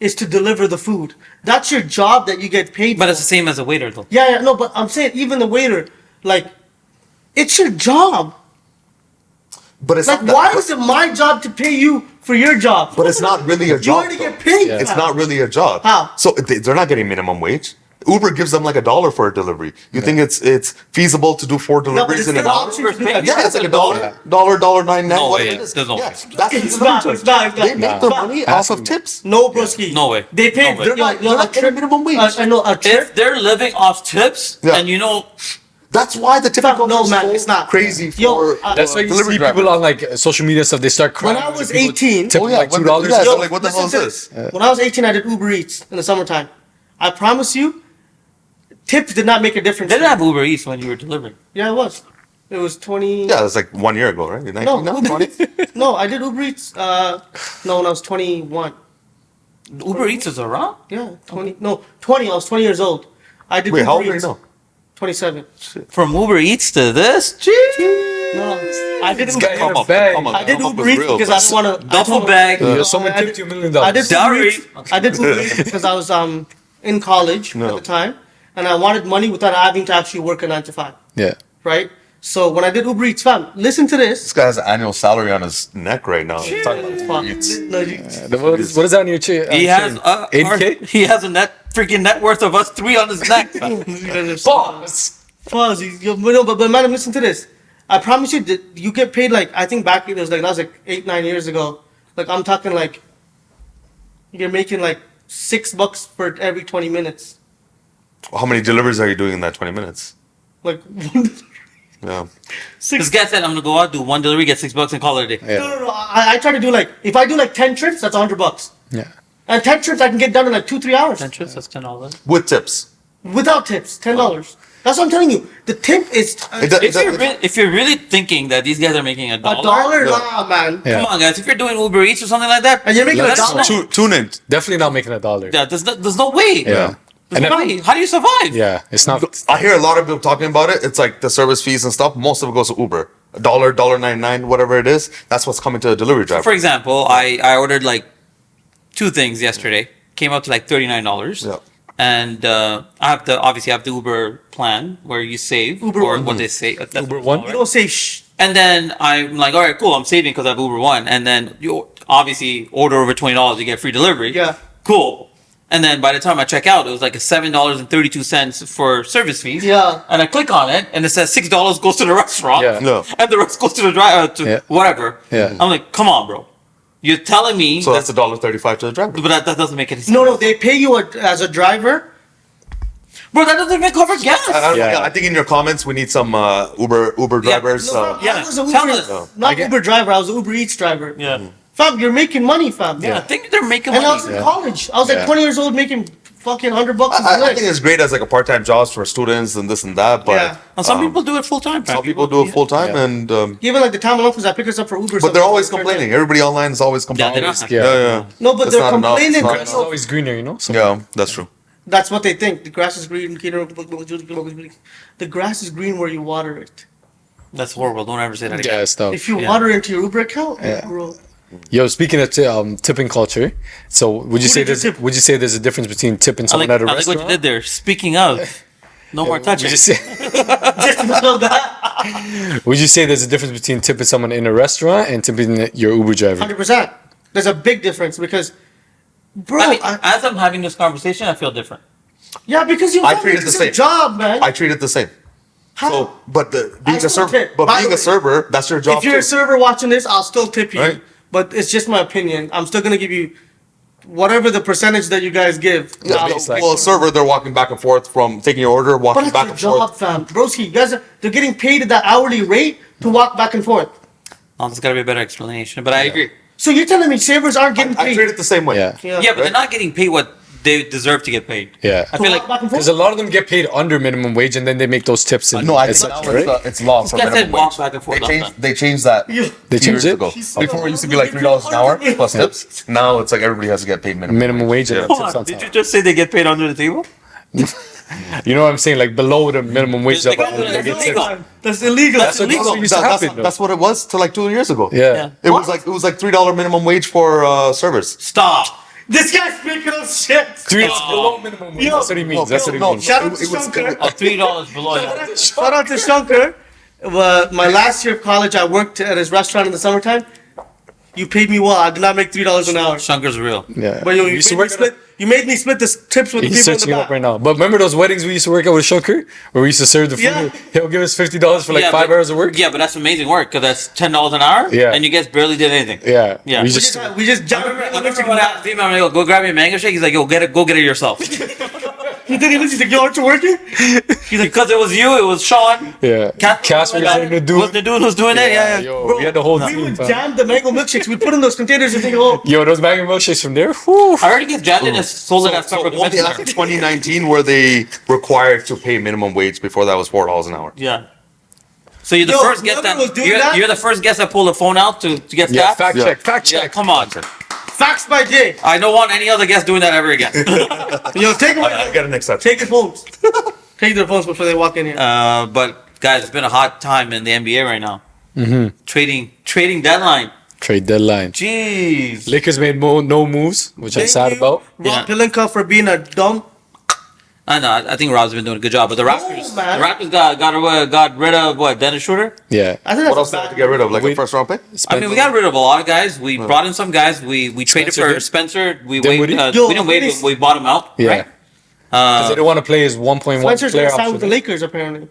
is to deliver the food. That's your job that you get paid But for. it's the same as a waiter, though. Yeah, no, but I'm saying even the waiter, like, it's your job. But it's Like, not that- why is it my job to pay you for your job? But it's not really a You job. already though. get paid. Yeah. for It's that. not really a job. How? So they're not getting minimum wage. Uber gives them like $1 for a delivery. You think it's feasible to do 4 No, but deliveries it's in an still hour? option to do that. Yeah, it's like $1.99. No whatever way, it is. there's no Yeah, way. that's It's not, it's not, it's not. They make their money off of tips. No, broski. No way. They pay. No way. They're They're not getting minimum wage. I know a trip. If they're living off tips, Yeah. and you know, That's why the tipping culture No, is man, so it's not. crazy for Yo, That's why you delivery see drivers. people on like social media stuff. They start crying. When I was People 18 tip Oh, yeah, like when $2. you guys Yo, are like, what the hell is listen this? When I was 18, I did Uber Eats in the summertime. I promise you, tips did not make a difference. They didn't have Uber Eats when you were delivering. Yeah, it was. It was 20. Yeah, that's like 1 year ago, right? No, 19 now? Uber 20? Eats. No, I did Uber Eats. No, when I was 21. Uber Eats is around. Yeah, 20. No, 20. I was 20 years old. I did Wait, Uber how old are you Eats. now? 27. From Uber Eats to this, No, I did This Uber guy Eats. in Come a on, bag. come on. I did Come up Uber with Eats real, because I didn't want to. duffel bag. Yo, someone tipped you $1 million. I did Dowry. Uber Eats. I did Uber Eats because I was in college No. at the time, and I wanted money without having to actually work a 9 to 5. Yeah. Right. So when I did Uber Eats, fam, listen to this. This guy has an annual salary on his neck right now. He's talking about Fuck. Uber Eats. No, you- What is that on your chair? He has 8K? he has a net worth of us 3 on his neck. you guys are so- Boss. Fuzz, but madam, listen to this. I promise you, that you get paid like I think back it was like that was like 8-9 years ago. Like I'm talking like you're making like $6 for every 20 minutes. How many deliveries are you doing in that 20 minutes? Like Yeah. This guy said, "I'm gonna go out, do one delivery, get $6, and call it a day." Yeah. no. I try to do like if I do like 10 trips, that's $100. Yeah. And 10 trips I can get done in like 2-3 hours Entrance, that's $10. With tips. without tips. $10. That's what I'm telling you. The tip is It does- If you're really thinking that these guys are making a a dollar, dollar. Yeah. Nah, man. Yeah. come on, guys. If you're doing Uber Eats or something like that, And you're making Let's a dollar. Tune in. Definitely not making $1. yeah, there's no way. Yeah. There's And no way. How do you survive? Yeah. It's not. I hear a lot of people talking about it. It's like the service fees and stuff. Most of it goes to Uber. $1.99, whatever it is. That's what's coming to a delivery driver. For example, I ordered like 2 things yesterday. Came out to like $39. Yeah. And I have the Uber plan where you save Uber or One. what they say. That's Uber what it's One? called, You right? don't say shh. And then I'm like, all right, cool. I'm saving because I have Uber One. And then you obviously order over $20, you get free delivery. Yeah. Cool. And then by the time I check out, it was like a $7.32 for service fees. Yeah. And I click on it, and it says $6 goes to the restaurant. Yeah. No. And the rest goes to the driver, to Yeah. whatever. Yeah. I'm like, come on, bro. You're telling me So that's $1.35 to the driver. but that doesn't make any sense. No, they pay you as a driver. Bro, that doesn't even cover gas. Yeah. I think in your comments we need some Uber drivers. No, yeah. I was a Tell Uber, us. not Uber driver. I was an Uber Eats driver. Yeah. Fam, you're making money, fam. I think they're making And I money. was in college. I was like Yeah. 20 years old making fucking $100 a I month. think it's great as like a part-time jobs for students and this and that, but Yeah. And some people do it full time. some people do it full time, Yeah. and Even like the time alone because I pick us up for Uber. but they're always complaining. Everybody online is always Yeah, complaining. they're not. Yeah. Yeah. No, but That's they're not enough. complaining. It's not It's always greener, you know? So Yeah, that's true. That's what they think. The grass is green. The grass is green where you water it. That's horrible. Don't ever say that again. yeah, stuff. If you Yeah. water into your Uber account, Yeah. bro. Yo, speaking of tipping culture, so would you Who say did you there's tip? would you say there's a difference between tipping I someone like, at a I like restaurant? what you did there. Speaking of, no more Would touching. you say Just know that. would you say there's a difference between tipping someone in a restaurant and tipping your Uber driver? 100%. There's a big difference because, bro, I mean, as I'm having this conversation, I feel different. yeah, because you I have treat it the it's same. a job, man. I treat it the same. How? So, but being I a still server, tip. By the way, server, that's your job if you're too. a server watching this, I'll still tip you. Right. But it's just my opinion. I'm still gonna give you whatever the percentage that you guys give. Yeah, I'll- it's like- well, server, they're walking back and forth from taking your order, but walking it's back your and forth. job, fam. Broski, you guys they're getting paid at that hourly rate to walk back and forth. Oh, there's got to be a better explanation, but I agree. So you're telling me servers aren't getting I paid? treat it the same way. Yeah. Yeah, but they're not getting paid what they deserve to get paid. Yeah. I To feel walk like back and Because forth? a lot of them get paid under minimum wage and then they make those tips. And No, I it's think such, now right? it's law for This guy minimum said walk wage. back and forth They all changed, the time. they changed that Yeah. They a few changed years it? ago. He's Before it used to be like so- $3 an hour plus tips. Now it's like everybody has to get paid Minimum wage and Yeah. then Hold tips on, on did you top. just say they get paid under the table? You know what I'm saying? Like below the minimum wage. They level, got- they get that's tips. illegal. That's illegal. That's what- illegal. what used to happen, though. That's what it was till like 2 years ago. Yeah. It was like $3 minimum wage for servers. Stop. This guy's speaking of shit. Dude, it's below minimum wage. Yo, That's what he means. That's what he no, means. Shout out It to was- Shankar. Oh, $3 below that. Shout out to Shankar. My last year of college, I worked at his restaurant in the summertime. You paid me well. I did not make $3 an hour. Shunker's real. Yeah. But you, We used to work at you made me split the tips with the He's people in searching the it back. up right now. But remember those weddings we used to work at with Shankar? Where we used to serve the food? Yeah. He'll give us $50 for like Yeah, 5 but- hours of work? Yeah, but that's amazing work because that's $10 an hour. Yeah. And you guys barely did anything. Yeah. Yeah. We We just, We just I remember when I asked him, I'm like, go grab me a mango shake. He's like, yo, go get it yourself. He didn't even. He's like, yo, aren't you working? He's like, because it was you, it was Sean. Yeah. Cass was the dude. Was the dude who's doing it? Yeah, yeah. Yo, we had the whole We team. would fam. jam the mango milkshakes. We'd put in those containers and think, oh, Yo, those mango milkshakes from there. Whew. I already get jammed in as sold it as So separate only after 2019 were they required to pay minimum wage. Before that was $4 an hour. Yeah. So you're the Yo, first guest whoever that was doing that- you're the first guest that pulled the phone out to get Yeah, stats. fact Yeah. check, fact Yeah, check. come on. facts by Jay. I don't want any other guest doing that ever again. Yo, take I them. got an exception. Take your phones. Take their phones before they walk in here. But guys, it's been a hot time in the NBA right now. Trading deadline. Trade deadline. Jeez. Lakers made no moves, which I'm Thank sad you, about. Rob Yeah. Pelinka for being a dumb. I know. I think Rob's been doing a good job, but the Raptors, man. the Raptors got rid of what? Dennis Schroeder. Yeah. I think What that's else a did they bad have to get rid of? Like a Wait. first round pick? I mean, we got rid of a lot of guys. We brought in some guys. We traded Spencer for did. Spencer. We Dinwiddie? waited. Yo, We didn't wait. Dinwiddie- We bought him out. Yeah. Right? Because they didn't want to play his 1.1 Spencer's player gonna sign with the option. Lakers apparently.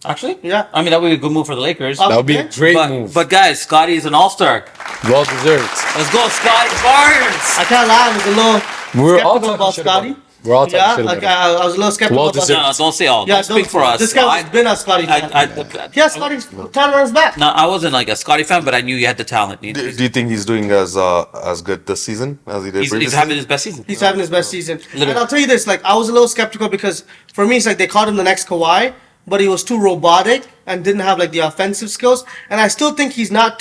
Actually, Yeah. I mean, that would be a good move for the Lakers. That That would be a bench? great But, move. but guys, Scotty is an all-star. Well deserved. Let's go, Scotty Barnes. I can't lie, I was a little We're all skeptical talking about shit about Scotty. him. We're all talking Yeah, shit like about him. I was a little skeptical Well about deserved. No, don't say all. Yeah, Don't speak for us. This guy has been a Scotty fan. I, Yeah, Scotty's talent on his back. no, I wasn't like a Scotty fan, but I knew you had the talent. Do you think he's doing as good this season as he did He's previously? having his best season. He's having his best season. Literally. And I'll tell you this, like I was a little skeptical because for me it's like they called him the next Kawhi, but he was too robotic and didn't have like the offensive skills. And I still think he's not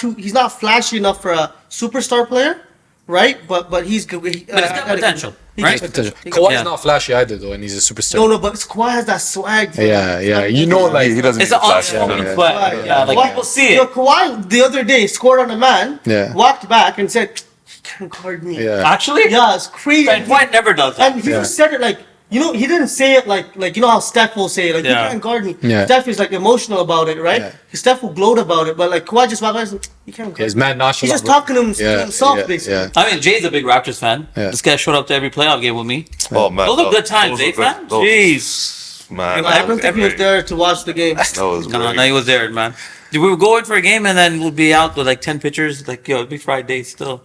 flashy enough for a superstar player, right? But he's good. But he's got potential, right? Kawhi's Yeah. not flashy either, though, and he's a superstar. No, but Kawhi has that swag. bro. Yeah. You know, like, he doesn't It's need an to flash. unspoken yeah. flag. Yeah, like Kawhi- people see Yo, it. Kawhi the other day scored on a man, Yeah. walked back and said, "He can't guard me." yeah. Actually, Yeah, it's crazy. And White never does that. And he Yeah. just said it like, you know, he didn't say it like you know how Steph will say it, like, Yeah. you can't guard me. Yeah. Steph is like emotional about it, right? Yeah. Steph will gloat about it, but like Kawhi just walked by and said, you can't guard His me. man nonchalant. He's just bro. talking to himself, basically. Yeah. I mean, Jay's a big Raptors fan. Yeah. This guy showed up to every playoff game with me. Oh man, Those are good times, those eh, were good. fam? Those- Jeez. Man, I don't think he was there to watch the game. That was No, great. no, he was there, man. We would go in for a game and then we'll be out with like 10 pitchers. Like, yo, it'd be Friday still.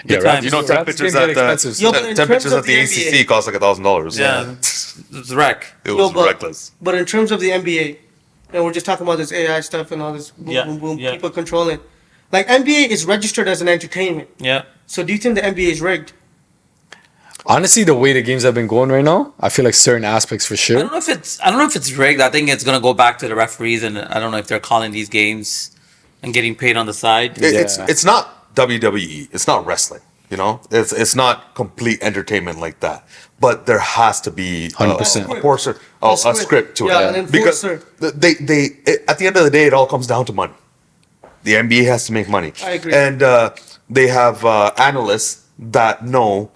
Yeah, Good times. You know, Raptors temperatures can at get the expensive. Yo, but in temperatures terms of at the the ACC NBA cost like $1,000. Yeah, it's a wreck. It Yo, was but- reckless. But in terms of the NBA, and we're just talking about this AI stuff and all this boom, Yeah, boom, boom, yeah. people controlling. Like NBA is registered as an entertainment. Yeah. So do you think the NBA is rigged? Honestly, the way the games have been going right now, I feel like certain aspects for I sure. don't know if it's rigged. I think it's gonna go back to the referees, and I don't know if they're calling these games and getting paid on the side. It's not WWE. It's not wrestling. You know, it's not complete entertainment like that. But there has to be 100%. a portion, a script to Yeah, it. an Because enforcer. at the end of the day, it all comes down to money. The NBA has to make money. I agree. And they have analysts that know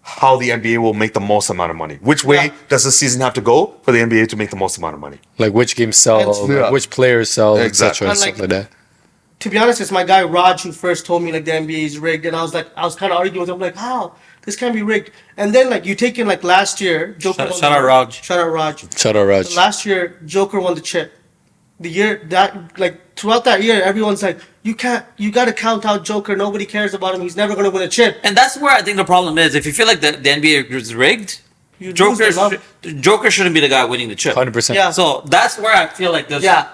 how the NBA will make the most amount of money. Which way Yeah. does the season have to go for the NBA to make the most amount of money? Like which games sell, Yeah. like which players sell, Exactly. etc. and And, stuff like, like that. To be honest, it's my guy Raj who first told me like the NBA is rigged, and I was kind of arguing with him like, how this can't be rigged? And then like you take in like last year, Joker. Shout- won shout the- out Raj. Shout out Raj. Shout out Raj. Last year, Joker won the chip. The year that like throughout that year, everyone's like, you got to count out Joker. Nobody cares about him. He's never gonna win a chip. And that's where I think the problem is. If you feel like the NBA is rigged, You lose Joker their love. Joker shouldn't be the guy winning the chip. 100%. Yeah. So that's where I feel like this. Yeah,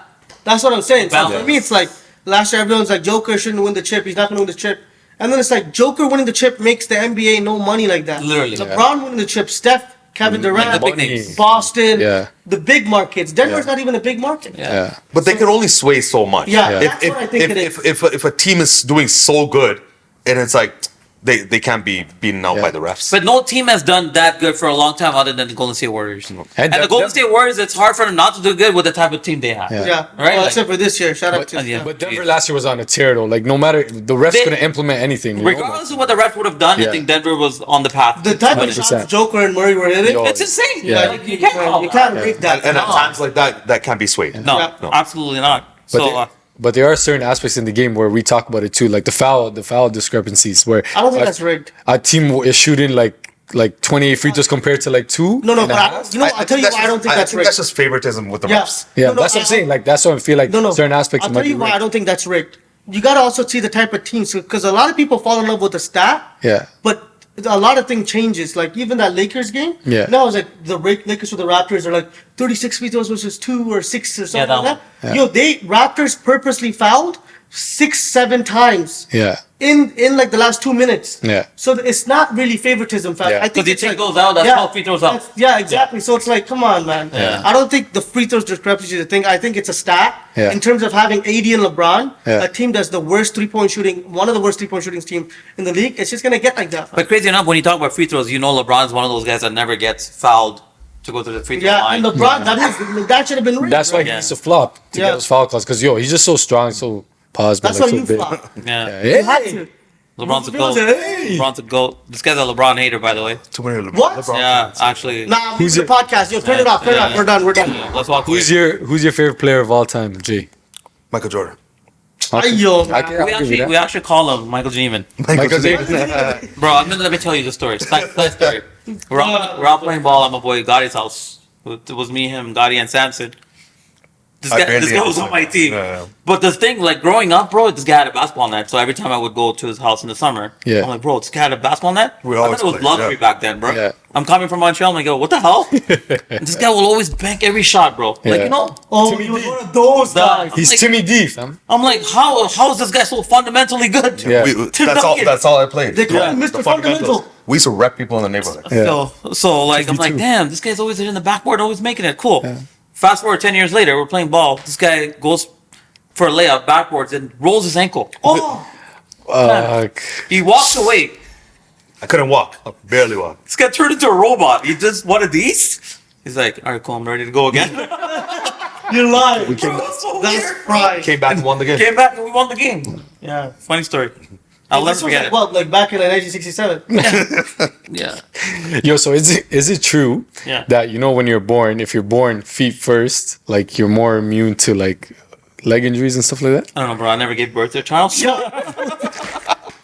that's what I'm saying. So Balance. for me, it's like last year everyone's like Joker shouldn't win the chip. He's not gonna win the chip. And then it's like Joker winning the chip makes the NBA no money like that. Literally. LeBron winning the chip, Steph, Kevin Durant, the big Money. names. Boston, Yeah. the big markets. Denver's Yeah. not even a big market. Yeah. But they can only sway so much. Yeah, Yeah. that's what I think it is. If a team is doing so good, and it's like they can't be beaten out Yeah. by the refs. But no team has done that good for a long time other than the Golden State Warriors. And the Denver- Golden State Warriors, it's hard for them not to do good with the type of team they have. Yeah. Yeah, Right, Well, like- except for this year. Shout out to yeah. But Denver last year was on a tear though. Like no matter the refs They- couldn't implement anything. You know? Regardless of what the ref would have done, I Yeah. think Denver was on the path. the type of 100%. shots Joker and Murray were hitting. Yo, It's insane. Yeah. Like, you can't call You that. can't make that. And at No. times like that can't be swayed. No, Yeah. No. absolutely not. But, So, but there are certain aspects in the game where we talk about it too, like the foul discrepancies where I don't think a- that's rigged. a team is shooting like 28 free throws compared to like 2. No, and but a I, half. you know, I'll tell you why I don't think that's rigged. that's just favoritism with the Yeah. refs. Yeah, No, that's what I'm saying. Like that's what I feel like No, certain aspects I'll might tell you be why I rigged. don't think that's rigged. You gotta also see the type of teams because a lot of people fall in love with the stat, Yeah. but a lot of things changes. Like even that Lakers game. Yeah. Now it's like the Lakers with the Raptors are like 36 free throws versus 2 or 6 or something that like that. Yo, Raptors purposely fouled 6-7 times. Yeah. In like the last 2 minutes. Yeah. So it's not really favoritism, fam. Yeah. I think Because you it's take like, those out, that's how free throws out. Yeah, exactly. So it's like, come on, man. Yeah. I don't think the free throws discrepancy is a thing. I think it's a stat. Yeah. In terms of having AD and LeBron, Yeah. a team that's the worst 3-point shooting, one of the worst 3-point shooting team in the league, it's just gonna get like that. But crazy enough, when you talk about free throws, you know LeBron's one of those guys that never gets fouled to go to the free throw Yeah, line. and LeBron, that should have been rigged. That's why right? he Yeah. needs to flop to Yeah. get those foul calls. Because he's just so strong, so pause, but That's like why so you big. flop. Yeah. Yeah. You had to. LeBron's a You goat. feel it? Hey. LeBron's a goat. This guy's a LeBron hater, by the way. Too many What? LeBron Yeah, fans. actually. Nah, Who's who's the your- podcast? Yo, turn it off. Turn it Yeah. off. We're done. We're done. Let's walk away. Who's your favorite player of all time, Jay? Michael Jordan. Ay, yo, man. We actually call him Michael Jeevan. Michael Jay. Bro, let me tell you the story. Side story. We're out playing ball at my boy Gotti's house. It was me, him, Gotti, and Samson. This guy was on my team. Yeah. But the thing, like growing up, bro, this guy had a basketball net. So every time I would go to his house in the summer, Yeah. I'm like, bro, this guy had a basketball net. We I always thought it was played, luxury yeah. back then, bro. Yeah. I'm coming from Montreal, and I go, what the hell? And this guy will always bank every shot, bro. Like, Yeah. you know, Oh, you was one of those guys. He's like- Timmy D, fam. I'm like, how is this guy so fundamentally good? Yeah. That's all I played. They call him The Mr. fundamentals. Fundamental. We used to rep people in the neighborhood. Yeah. So like, I'm like, 52. damn, this guy's always in the backboard, always making it. Cool. Fast forward 10 years later, we're playing ball. This guy goes for a layup backwards and rolls his ankle. Oh, He walks away. I couldn't walk. I barely walk. This guy turned into a robot. He just one of these. He's like, all right, cool, I'm ready to go again. you're lying. Bro, it's so That's weird, bro. pride. Came back and won the game. Came back and we won the game. Yeah, funny story. I'll never This was forget like, it. what, like back in like 1967? Yeah. Yo, so is it true Yeah. that when you're born, if you're born feet first, like you're more immune to like leg injuries and stuff like that? I don't know, bro. I never gave birth to a child.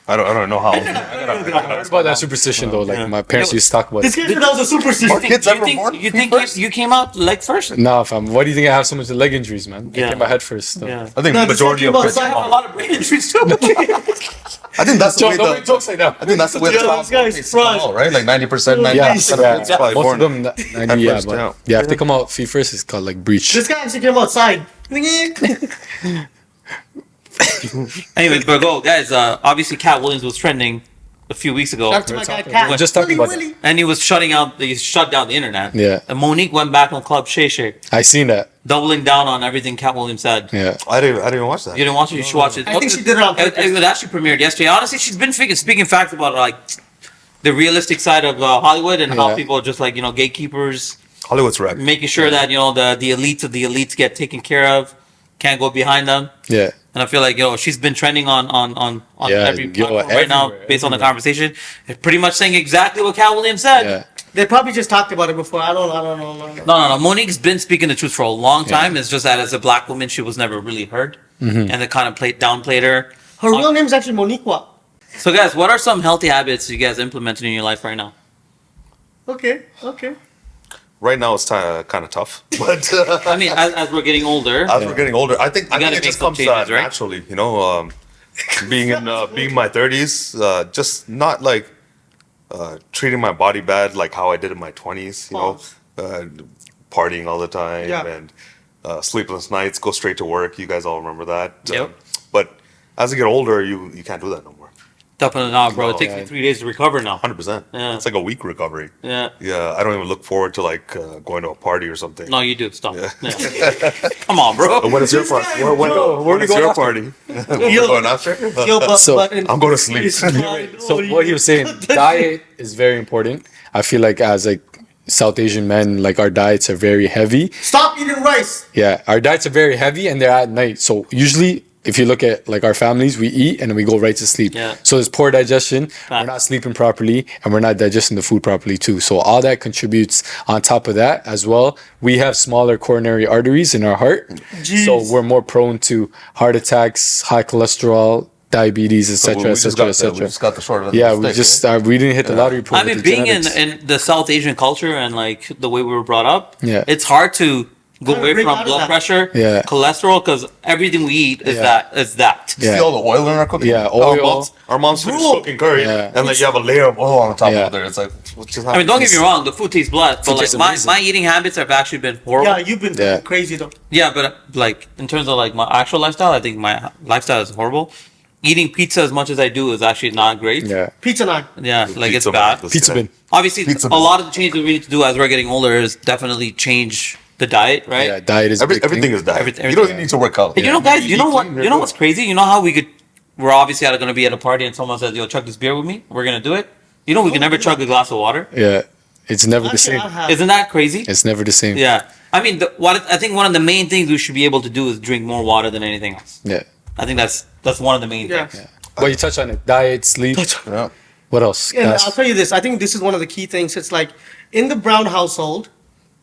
I don't know how. I heard about that superstition though. Like my parents Yo, used to talk about This it. kid said that was a superstition. Kids You ever born think, you, feet think first? you came out leg first? Nah, fam. Why do you think I have so much leg injuries, man? Yeah. I came my head first. Though. Yeah. I think No, the this majority kid of came kids. I have a lot of brain injuries too. I think that's the way Don't make jokes like that. I think that's the way the Yeah, child this guy's cases come fried. out, right? Like 90%, 90% Yeah, of kids probably most born. of them, 90, yeah, first, but yeah. yeah, if they come out feet first, it's called like breach. This guy actually came outside. Anyways, but go, guys. Obviously, Cat Williams was trending a few weeks ago, Shout out to my guy, Cat. We're just talking about Willy. and he was he shut down the internet. Yeah. And Monique went back on Club Shay, I seen that. doubling down on everything Cat Williams said. Yeah. I didn't even watch that. You didn't watch it? You should watch it. I think she did it on purpose. It actually premiered yesterday. Honestly, she's been speaking facts about like the realistic side of Hollywood and how Yeah. people are just like gatekeepers, Hollywood's wrecked. making sure that the elites of the elites get taken care of, can't go behind them. Yeah. And I feel like she's been trending on Yeah, every platform right now everywhere, based on the everywhere. conversation. It's pretty much saying exactly what Cat Williams said. Yeah. They probably just talked about it before. I don't know. No. Monique's been speaking the truth for a long time. It's just that as a black woman, she was never really heard, Mm-hmm. and they kind of downplayed her. Her real name is actually Monique. So, guys, what are some healthy habits you guys implemented in your life right now? Okay. Right now it's kind of tough, but I mean, as we're getting older, as we're getting older, I think gotta it make just some comes changes, right? naturally. Being in my 30s, just not like treating my body bad like how I did in my 20s. Partying all the time Yeah. and sleepless nights, go straight to work. You guys all remember that. Yep. But as you get older, you can't do that no more. definitely not, bro. It No. takes me 3 days to recover now. 100%. Yeah. It's like a week recovery. Yeah. Yeah, I don't even look forward to like going to a party or something. No, you do. Stop. Yeah. Come on, bro. When is your party? When is your party? We're going after? Yo, but, So- but in, I'm going to sleep. So what he was saying, diet is very important. I feel like as like South Asian men, like our diets are very heavy. Stop eating rice. Yeah, our diets are very heavy and they're at night. So usually, if you look at like our families, we eat and then we go right to sleep. Yeah. So there's poor digestion. Fact. We're not sleeping properly and we're not digesting the food properly too. So all that contributes on top of that as well. We have smaller coronary arteries in our heart. Jeez. So we're more prone to heart attacks, high cholesterol, diabetes, etc., We etc., we etc. just got the short of the Yeah, stick, we just we didn't hit the lottery pool. I with mean, the being genetics. in the South Asian culture and like the way we were brought up, Yeah. it's hard to go Kinda away break from out of blood that. pressure, Yeah. cholesterol, because everything we eat is Yeah. that. Yeah. See all the oil in our cooking? Yeah, Our oil. mom's finished Bro. cooking curry, Yeah. and like you have a layer of oil on top Yeah. of there. It's like, what just I mean, happened? don't get me wrong, the food tastes blood, but Food like tastes my, amazing. my eating habits have actually been horrible. Yeah, you've been Yeah. crazy though. Yeah, but like in terms of like my actual lifestyle, I think my lifestyle is horrible. Eating pizza as much as I do is actually not great. Yeah. Pizza night. Yeah, like it's Pizza bad. man, Pizza guy. bin. Obviously, Pizza a bin. lot of the changes we need to do as we're getting older is definitely change the diet, right? Yeah, diet is a big Everything thing. is diet. Everything- You don't need to work out. And you know, guys, you know what? eat clean, You know you're what's good. crazy? You know how we could? We're obviously going to be at a party and someone says, "Yo, chug this beer with me." We're gonna do it. You know, we can never chug a glass of water. Yeah. It's never the Actually, same. I have. Isn't that crazy? It's never the same. Yeah. I mean, what I think one of the main things we should be able to do is drink more water than anything else. Yeah. I think that's one of the main Yeah. things. Well, you touch on it. Diet, sleep. Yeah. What else? And Cass? I'll tell you this. I think this is one of the key things. It's like in the Brown household,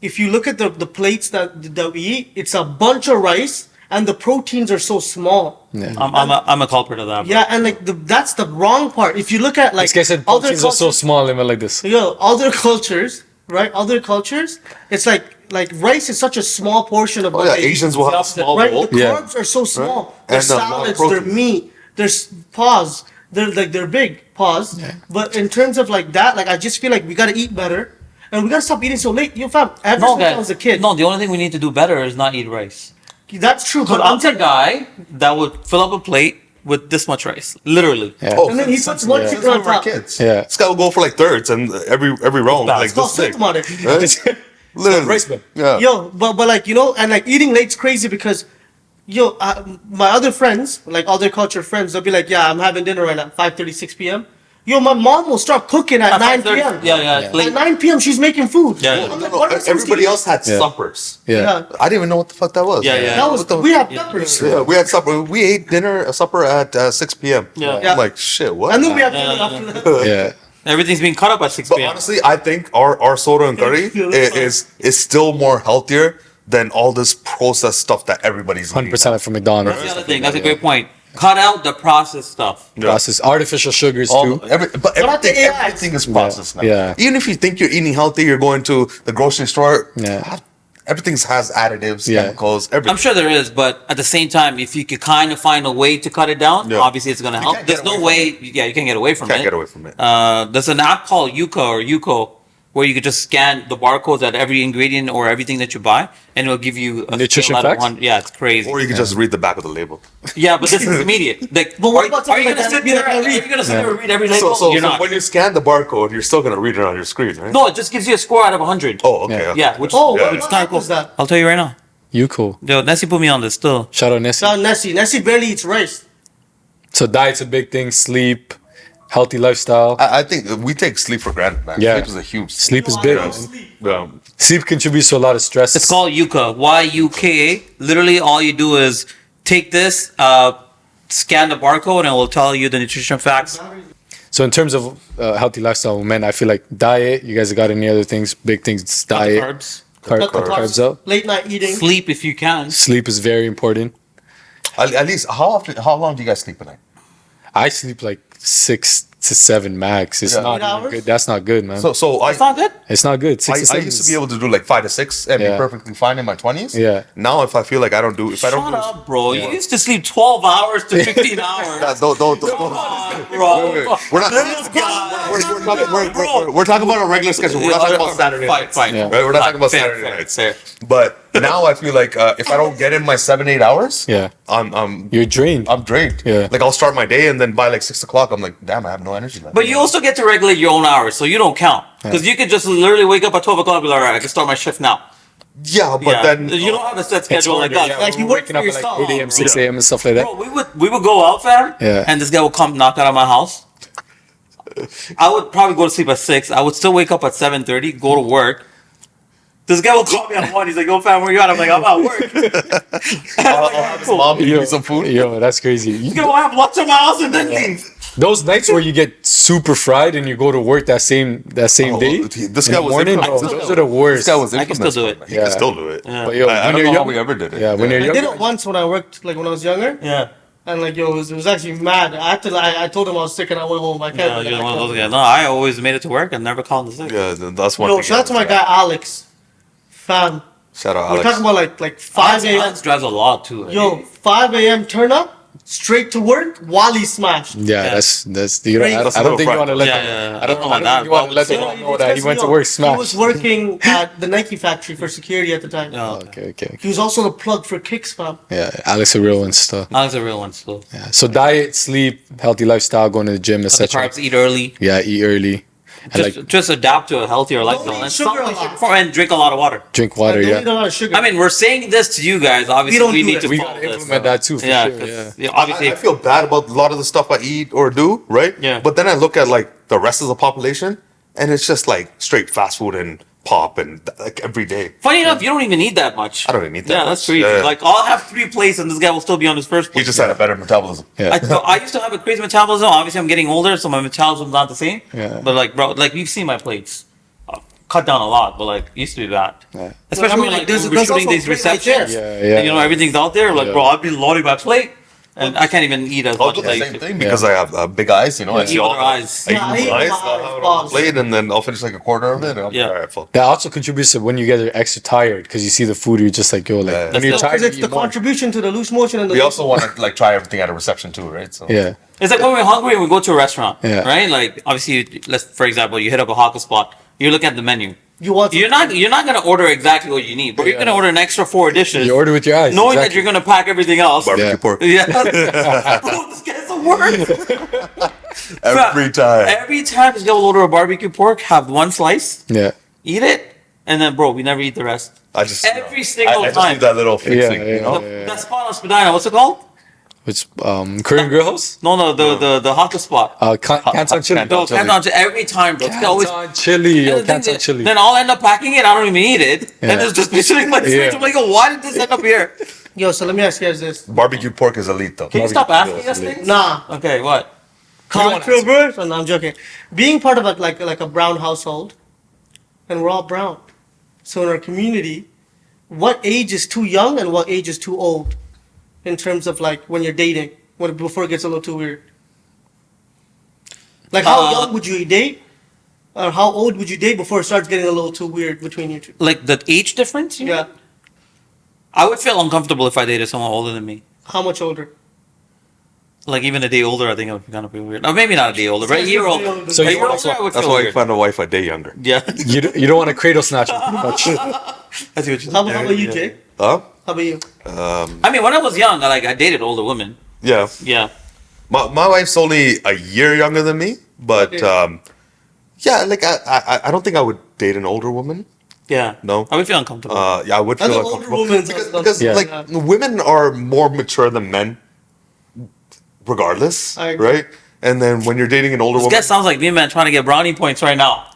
if you look at the plates that we eat, it's a bunch of rice, and the proteins are so small. Yeah. I'm a culprit of that. bro. Yeah, and like that's the wrong part. If you look at like This guy said other proteins are so cultures, small and went like this. other cultures, right? Other cultures, it's like rice is such a small portion of Oh what yeah, they eat. Asians will have a small Right, bowl. the Yeah. carbs are so small. Right. Their And a lot of salads, their protein. meat, their paws, they're big paws. But in terms of like that, like I just feel like we gotta eat better, and we gotta stop eating so late. You fam, ever No, since I guys. was a kid, No, the only thing we need to do better is not eat rice. that's true. But But I'm the guy that would fill up a plate with this much rice, literally. Yeah. Oh, And then he since- puts one since chicken on we were top. kids. Yeah. This guy will go for like thirds, and every round bad. like It's called this thick. system on it. Right? Literally. Rice bin. Yeah. Yo, but like and like eating late's crazy because, my other friends, like other culture friends, they'll be like, yeah, I'm having dinner right now, 5:30, 6 p.m. Yo, my mom will start cooking at 9 p.m. Yeah, it's At late. 9 p.m. she's making food. Yeah, yeah. I'm like, No, what are some everybody kids- else had Yeah. suppers. Yeah. Yeah. I didn't even know what the fuck that was. Yeah, yeah. That was What the- we have peppers. Yeah, we had supper. We ate supper at 6 p.m. Yeah. Yeah. I'm like, shit, what? And then we have dinner Yeah. after that. Yeah. Everything's being cut up at 6 But p.m. honestly, I think our soda and curry is still more healthier than all this processed stuff that everybody's eating. 100% from McDonald's. That's the other thing. That's a great point. Cut out the processed stuff. Yeah. Processed artificial sugars All, too. but about the everything, AIs? everything is processed now. Yeah. Even if you think you're eating healthy, you're going to the grocery store. Yeah. Everything has additives, Yeah. chemicals, everything. I'm sure there is, but at the same time, if you could kind of find a way to cut it down, Yeah. obviously it's going to help. can't get There's no away way, yeah, you can't get away from Can't it. get away from it. There's an app called Yuko, where you could just scan the barcodes at every ingredient or everything that you buy, and it'll give you a Nutrition scale out of facts? 100. Yeah, it's crazy. Or you can just read the back of the label. Yeah, but this is immediate. Like, But what are, about are you something going to like sit that there? that Are I you read? going to sit there and read every label? So You're not. when you scan the barcode, you're still gonna read it on your screen, right? No, it just gives you a score out of 100. Oh, okay. Yeah. okay. Yeah, which, Oh, Yeah. which is what kind of app cool. is that? I'll tell you right now. You cool. Yo, Nessie put me on this still. Shout out Nessie. Now Nessie barely eats rice. So diet's a big thing. Sleep, healthy lifestyle. I think we take sleep for granted, man. Yeah. Sleep is a huge. Sleep is I big. don't man. sleep. Yeah. Sleep contributes to a lot of stress. It's called Yuka, Yuka. Literally, all you do is take this, scan the barcode, and it will tell you the nutrition facts. So in terms of healthy lifestyle, men, I feel like diet. You guys got any other things? Big things. It's Cut the diet. carbs. Cut the Carbs out. Late night eating. Sleep if you can. Sleep is very important. At least how long do you guys sleep a night? I sleep like 6 to 7 max. It's Yeah. not 8 even hours? good. That's not good, man. So It's not good. It's not good. 6 to I 7. used to be able to do like 5 to 6 and Yeah. be perfectly fine in my 20s. Yeah. Now if I feel like I don't do Shut up, bro. You used to sleep 12 hours to 15 hours. don't. Bro. We're not. This guy. We're talking about a regular schedule. We're not talking about Saturday nights. Fine. Yeah. Right? We're not talking about Fair, Saturday fair, nights. fair. But now I feel like if I don't get in my 7-8 hours, Yeah. I'm You're drained. drained. Yeah. Like I'll start my day and then by like 6 o'clock I'm like, damn, I have no energy left. But you also get to regulate your own hours, so you don't count. Because you could just literally wake up at 12 o'clock and be like, all right, I can start my shift now. yeah, but Yeah. then you don't have a set It's schedule like harder, that. yeah. Like, you We're work waking for up at yourself. like 8 a.m., 6 a.m. and stuff like that. Bro, we would go out, fam, Yeah. and this guy would come knock out of my house. I would probably go to sleep at 6. I would still wake up at 7:30, go to work. This guy will call me at 1. He's like, yo, fam, where you at? I'm like, I'm at work. I'll have his mom give me some food. Yo, that's crazy. He's gonna have lunch at my house and then leave. Those nights where you get super fried and you go to work that same Oh, day, this in guy the was morning, infamous. bro, those are the worst. This guy was I can infamous. still do it. He Yeah. can still do it. But yo, I when don't you're know how young, we ever did it. yeah, when you're I did young, it once when I worked, like when I was younger, Yeah. and like yo, it was actually mad. I had to, I told him I was sick and I went home. I can't. Yeah, you're one of those guys. No, I always made it to work and never called in sick. Yeah, that's one Yo, thing. shout out to my guy Alex, fam. Shout out We're Alex. talking about like 5 a.m. Alex drives a lot too. Like, Yo, 5 a.m. turn up, straight to work, Wally smashed. Yeah, that's you know, Crazy. I That's a don't think you little want to let Yeah, them. yeah, I don't know know about that. you want to let but- them know that he went to work He smashed. was working at the Nike factory for security at the time. Yeah. Okay. He was also the plug for Kicks, fam. Yeah, Alex a real one stuff. Alex is a real one still. Yeah. So diet, sleep, healthy lifestyle, going to the gym, The etc. carbs, eat early. Yeah, eat early, and Just adapt to a healthier lifestyle eat and, sugar stop a the lot. sugar and drink a lot of water. drink water. Don't Yeah, eat a lot of sugar. I mean, we're saying this to you guys. Obviously, don't we do need it. to we follow gotta this, implement so. that too. For Yeah, sure. 'cause, Yeah. obviously, I feel bad about a lot of the stuff I eat or do, right? Yeah. But then I look at like the rest of the population, and it's just like straight fast food and pop and like every day. funny enough, you don't even need that much. I don't even need that Yeah, much. that's crazy. Yeah. Like, I'll have 3 plates, and this guy will still be on his first He plate. just had a better metabolism. Yeah. I used to have a crazy metabolism. Obviously, I'm getting older, so my metabolism's not the same. Yeah. But like, bro, like you've seen my plates. I've cut down a lot, but like, it used to be bad. Yeah. Especially I mean, when like, like, there's- when we're there's shooting also these a plate right receptions. there. Yeah, and, you know, everything's out there. Like, Yeah. bro, I'd be loading my plate, and I can't even eat as I'll much do as I the used same to. thing because I have big eyes, you know. I see Evil all their eyes. I Yeah, I eat eat my eyes, my I'll have it on balls. the plate, and then I'll finish like a quarter of it. And I'm Yeah. all right, fuck. That also contributes to when you guys are extra tired because you see the food, you're just like, yo, like Yeah. when you're That's tired, Because it's you the eat more. contribution to the loose motion and the We also want to like try everything at a reception too, right? So Yeah, It's like when we're hungry and we go to a restaurant, Yeah. right? Like, obviously, let's for example, you hit up a hawker spot. You look at the menu. you want You're not gonna order exactly what you need, but you're Yeah. gonna order an extra 4 dishes. you order with your eyes, knowing that exactly. you're gonna pack everything else. barbecue Yeah. pork Yeah. Bro, this guy's the worst. every time. Every time this guy will order a barbecue pork, have 1 slice, Yeah, eat it, and then bro, we never eat the rest. I just Every single I just time. need that little fixing, Yeah, you know. yeah. That spot on Spadina, what's it called? which Korean Grill House, No, the hawker spot. Canton chili, No, Canton, every time, bro. This guy always. Canton chili, And yo, the thing Canton is, chili. Then I'll end up packing it. I don't even eat it, and Yeah. it's just be sitting in my fridge. Yeah. I'm like, oh, why did this end up here? Yo, so let me ask you guys this. Barbecue pork is elite though. Can you stop asking us things? Nah, Okay, what? Collector bro. No, I'm joking. Being part of like a brown household, and we're all brown. So in our community, what age is too young and what age is too old, in terms of like when you're dating, before it gets a little too weird. Like how young would you date, or how old would you date before it starts getting a little too weird between you two? Like the age difference? You mean? Yeah. I would feel uncomfortable if I dated someone older than me. How much older? Like even a day older, I think it would kind of be weird. Or maybe not a day older, but a year older. So a you year want- older, I would That's feel why you weird. find a wife a day younger. Yeah. You don't want to cradle snatch him too much. I see what you How about you, Jay? Huh? How about you? I mean, when I was young, I dated older women. Yeah. Yeah. My wife's only a year younger than me, but Okay. yeah, like I don't think I would date an older woman. Yeah. No. I would feel uncomfortable. Yeah, I would As feel an older uncomfortable woman, because Yeah. like women are more mature than men, regardless, I agree. right? And then when you're dating an older this woman, guy sounds like me, man, trying to get brownie points right now.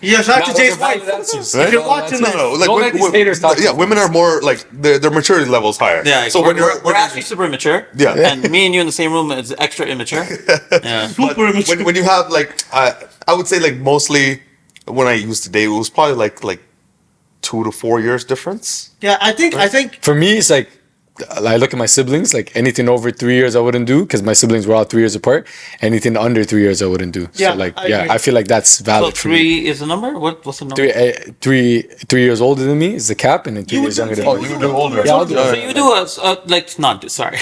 Yeah, shout out to Nah, Jay's those are wife. valid answers. Right? If you're watching no, this, no, like Don't let these haters talk yeah, about women are more like their maturity level's higher. Yeah. So we're, we're actually super immature. Yeah. And me and you in the same room is extra immature. Yeah. But super immature. when you have like I would say like mostly when I used to date, it was probably like 2 to 4 years difference. Yeah, I think For me, it's like I look at my siblings. Like anything over 3 years, I wouldn't do because my siblings were all 3 years apart. Anything under 3 years, I wouldn't do. Yeah, so like I yeah, agree. I feel like that's So valid for me. 3 is the number? What's the number? 3 years older than me is the cap, and then 3 You years would younger do- than oh, me. you would do older. Yeah, I'll do So it. you do like not sorry.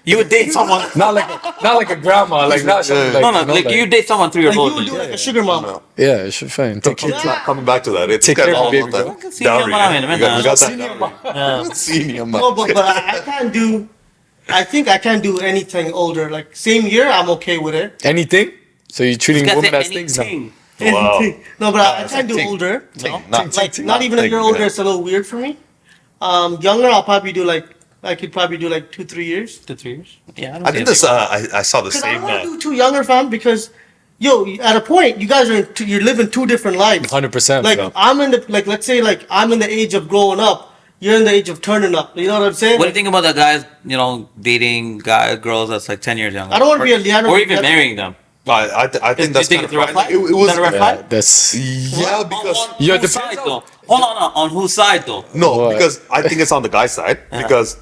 You would date someone. Not like a grandma, like not something like No, you know, like you date someone 3 years like you older. would than do you. like a sugar mama. yeah, it should fine. Take care. Coming back to that, it's Take got care of all the baby that girl. dowry. Senior man, We got that Senior dowry. Senior man. No, but I can't do. I think I can't do anything older. Like same year, I'm okay with it. Anything? So you're treating This guy women said as things now? anything. Wow. Anything. No, but I can't do ting. older. Not, Like not even a year ting, older. yeah. It's a little weird for me. Younger, I'll probably do like I could probably do like 2-3 years. 2 3 years. Yeah, I think this. I saw the Because I same. don't want to do too younger, fam. Because yo, at a point, you guys are you're living 2 different lives. 100%. Like bro. I'm in the like let's say like I'm in the age of growing up. You're in the age of turning up. You know what I'm saying? What do you think about the guys, dating girls that's like 10 years younger? I don't wanna be a Leonardo Or even DiCaprio. marrying them. I think Do you that's think kind it's of a red flag? It Is was that a red Yeah, flag? that's yeah because on Yeah, whose depends side on- though? Hold on whose side though? no What? because I think it's on the guy's side because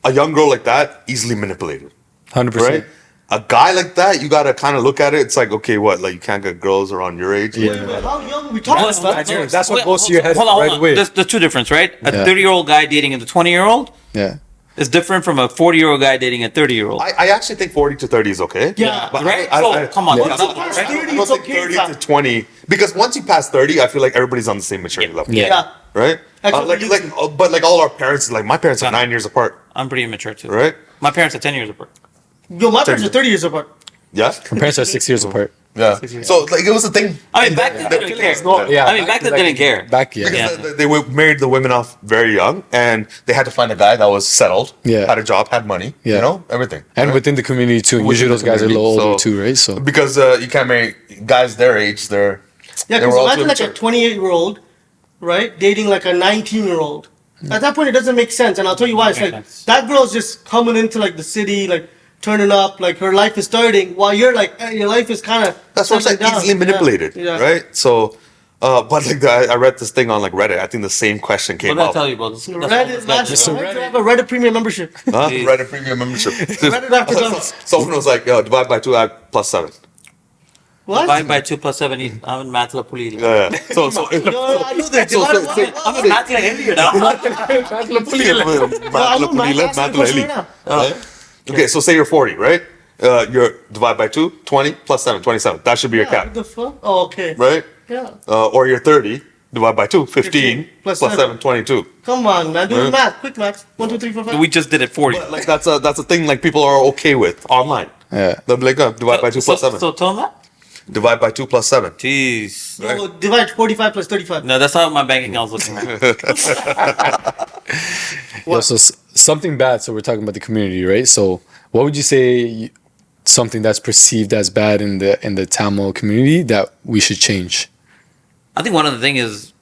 a young girl like that easily manipulated, 100%. right? a guy like that, you gotta kind of look at it. It's like, okay, what? Like you can't get girls around your age. Yeah. Wait, how young are we talking about? That's what goes to your head Hold on, right hold on. away. There's two difference, right? A Yeah. 30-year-old guy dating a 20-year-old Yeah. is different from a 40-year-old guy dating a 30-year-old. I actually think 40 to 30 is okay. Yeah. But Right? I Come on. Yeah. That's not- Past right? 30 I don't is think okay, 30 fam. to 20 because once you pass 30, I feel like everybody's on the same maturity level. Yeah. Yeah. Right? Except Like, for you like, two. but like all our parents, like my parents are 9 years apart. I'm pretty immature too. Right? My parents are 10 years apart. Yo, my parents are 30 years apart. Yeah. My parents are 6 years apart. Yeah. So like it was a thing. I mean, back then they didn't care. Yeah. I mean, back then they didn't care. Back, yeah. Because Yeah. they married the women off very young, and they had to find a guy that was settled, Yeah. had a job, had money, Yeah. you know, everything. And right? within the community too. Within Usually the those guys are a little community, older so- too, right? So because you can't marry guys their age. They're Yeah, they were because all imagine like too a 28-year-old, right, dating like a 19-year-old. At that point, it doesn't make sense, and I'll tell you why. It's like Makes sense. that girl's just coming into like the city, like turning up, like her life is starting, while you're like your life is kind of that's what I'm saying, easily manipulated, Yeah. right? So, but like I read this thing on like Reddit. I think the same question What came did I up. tell you about this? Reddit, man, Just a I Reddit. have a Reddit premium membership. Huh? Jeez. Reddit premium membership. Reddit.com. Someone was like, "Yo, divide by 2, add plus 7." What? Divide by 2 plus 7 is I'm in math la pulidi. Yeah. So No, I know that. So- Divide so- by- I'm in math la India now. No, I know math. Ask me a question right now. Okay, so say you're 40, right? You're divide by 2, 20 plus 7, 27. That should be your Yeah, cap, what the fuck? Oh, okay. right? Yeah. Or you're 30, divide by 2, 15 plus plus 7, 7. 22. Come on, man. Do the Right. math. Quick math. 1, 2, 3, 4, 5. We just did it for you. But like that's a thing like people are okay with online. yeah. They'll be like, divide by 2 plus 7. So tell them that. Divide by 2 plus 7. Jeez. No, divide 45 plus 35. No, that's how my bank account's looking like. Yeah, so something bad. So we're talking about the community, right? So what would you say something that's perceived as bad in the Tamil community that we should change? I think one of the things is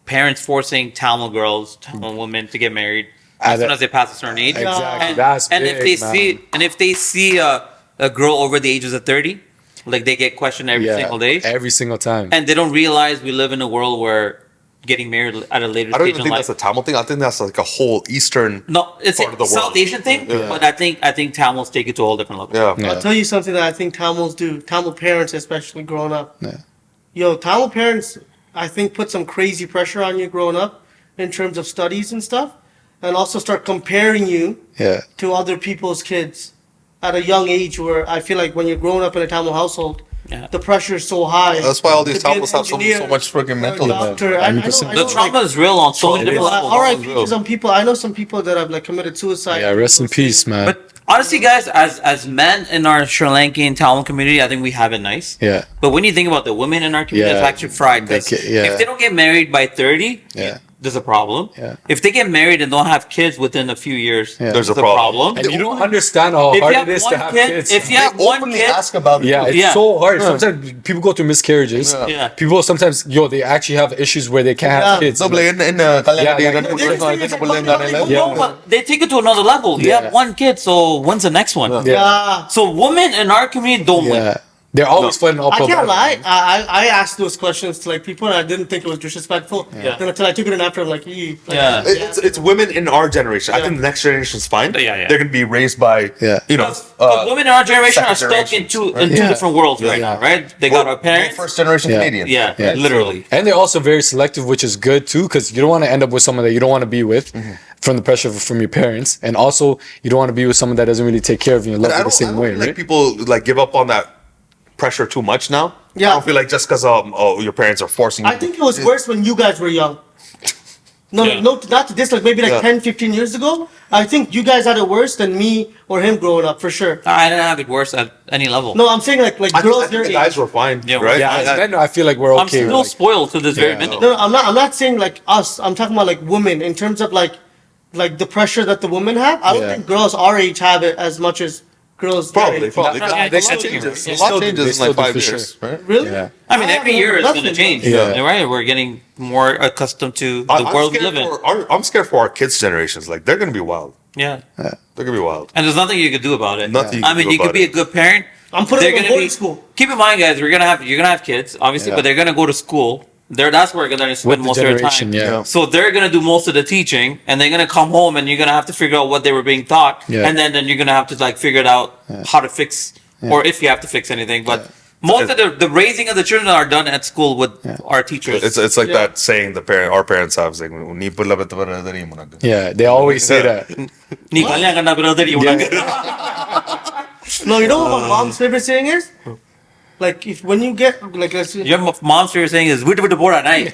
parents forcing Tamil girls, Tamil women to get married as soon as they pass a certain age. Exactly. And, That's and big, if they see a girl over the ages of 30, like they get questioned every single day, every single time. and they don't realize we live in a world where getting married at a later I don't stage even in think life. that's a Tamil thing. I think that's like a whole Eastern. No, it's part a of the South world. Asian thing, Yeah. but I think Tamils take it to a whole different level. Yeah. Yeah. I'll tell you something that I think Tamils do. Tamil parents, especially growing up. Yeah. Yo, Tamil parents, I think, put some crazy pressure on you growing up in terms of studies and stuff, and also start comparing you Yeah. to other people's kids at a young age. Where I feel like when you're growing up in a Tamil household, Yeah. the pressure is so high. That's why all these to be an Tamils have so engineer, much freaking or a mental. doctor. I know, 100%. I The know, trauma like, is real on so many different levels. R.I.P. to some people. I know some people that have like committed suicide. Yeah, rest in peace, man. But honestly, guys, as men in our Sri Lankan Tamil community, I think we have it nice. yeah. But when you think about the women in our community, Yeah. it's actually fried. 'Cause Yeah. if they don't get married by 30, Yeah. there's a problem. Yeah. If they get married and don't have kids within a few years, Yeah. There's a a problem. problem. And you don't understand how If you hard have it is to one have kid- kids. if you have They one openly kid, ask about it. Yeah, it's Yeah. so hard. Sometimes people go through miscarriages. Yeah. Yeah. People sometimes, they actually have issues where they can't Yeah. have kids. No, but in Yeah, No, but they take it to another level. You Yeah. have one kid, so when's the next one? Yeah. Yeah. So women in our community don't win. Yeah. They're always fighting uphill I can't battle. lie. I asked those questions to like people, and I didn't think it was disrespectful. Yeah. Then until I took it in after, I'm like, Yeah. It's women in our generation. I Yeah. think the next generation's fine. Yeah. They're gonna be raised by Yeah. But women in our generation are second stuck in generations, two Yeah. different worlds right Yeah. now, right? They got our parents. first generation Yeah. Canadians. Yeah, Yeah. literally. And they're also very selective, which is good too, because you don't want to end up with someone that you don't want to be with from the pressure from your parents. And also, you don't want to be with someone that doesn't really take care of you and love But you the same way, feel right? like people like give up on that pressure too much now. Yeah. I don't feel like just because your parents are forcing you. I think it was worse when you guys were young. No, Yeah. no, not to this, like maybe like Yeah. 10, 15 years ago. I think you guys had it worse than me or him growing up, for sure. I didn't have it worse at any level. No, I'm saying like I girls think your the age. guys were fine. Yeah, right? Yeah, as men, I feel like we're I'm okay. still like- spoiled to this very Yeah. minute. No, I'm not saying like us. I'm talking about like women in terms of like the pressure that the women have. I don't Yeah. think girls our age have it as much as girls. their Probably. age. Nah, They they still still changes. do. A They lot still do. changes They in still like do 5 for years, sure. right? Really? Yeah. I mean, every year is going to Nothing. change. Yeah. Right? We're getting more accustomed to the I'm world we scared live in. I'm scared for our kids' generations. Like they're gonna be wild. Yeah. They're gonna be wild. And there's nothing you could do about it. Nothing you I can mean, do you could about be a it. good parent. I'm putting They're them in gonna boarding be- school. Keep in mind, guys, you're gonna have kids, obviously, Yeah. but they're gonna go to school that's where they're gonna spend With the most of their generation, time. yeah. So they're gonna do most of the teaching, and they're gonna come home, and you're gonna have to figure out what they were being taught, Yeah. and then you're gonna have to like figure it out how to fix, or if you have to fix anything. But most of the raising of the children are done at school with our teachers. It's like that saying our parents have saying, "Ni pulla betta bara dari munaga." Yeah, they always say that. நீ கல்யாணம் கண்டா பிறகு தெரியும் உனக்கு. No, you know what my mom's favorite saying is? Like if when you get like let's say, Your mom's favorite saying is விட்டு விட்டு போடா நாய்.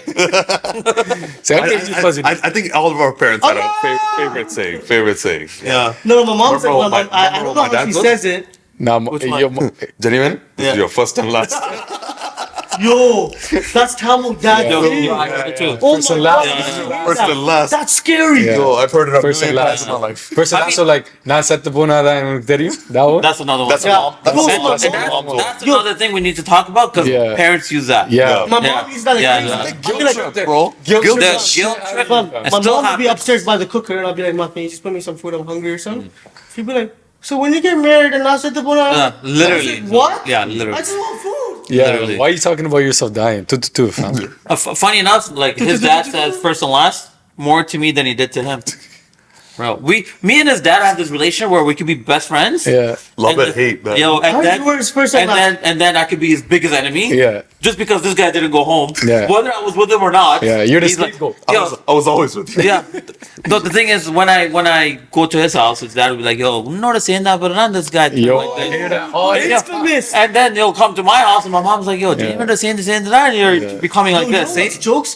So everybody's just fuzzy. I think all of our parents had a favorite saying. Favorite saying. Yeah. no, my mom said, Remember my mom, I remember don't know my how dad she was? says it. Now, one? Genuine? This Yeah. is your first and last. Yo, that's Tamil dad. Yo, saying. yo, I heard it too. Oh First my and god, last. did you hear First that? and last. That's scary. Yeah. Yo, I've heard it a First and million last. times in my life. First and last, so like, na set the bunada and தெரியும்? That one? That's another one. That's Yeah. mom. That's Yo, And my that's, mom- that's another thing we need to talk about because Yeah. parents use that. Yeah. My Yeah. mom used that like Yeah, crazy. yeah. I'd be like, bro. Guilt The trip. guilt trip. Fam, It my still mom would be happens. upstairs by the cooker and I'd be like, "Ma, can you just put me some food? I'm hungry or something." She'd be like, "So when you get married and I said the boy, Literally. what? Yeah, I literally. just want food." Yeah, Literally. why are you talking about yourself dying? Two, fam. Funny enough, like his dad says first and last more to me than he did to him. Bro, me and his dad have this relationship where we could be best friends. Yeah, Love And and hate, man. Yo, How you were his first and last? and then I could be his biggest enemy. yeah, Just because this guy didn't go home. Yeah. Whether I was with him or not. yeah. You're the he's like, scapegoat. yo, I was always with you. yeah. No, the thing is, when I go to his house, his dad will be like, "Yo, notice saying that, but not this guy." Yo, like this. hear that? Oh, Yeah. Infamous. And then he'll come to my house, and my mom's like, "Yo, do you Yeah. remember saying this and that?" And you're becoming like You know this. See? what's jokes?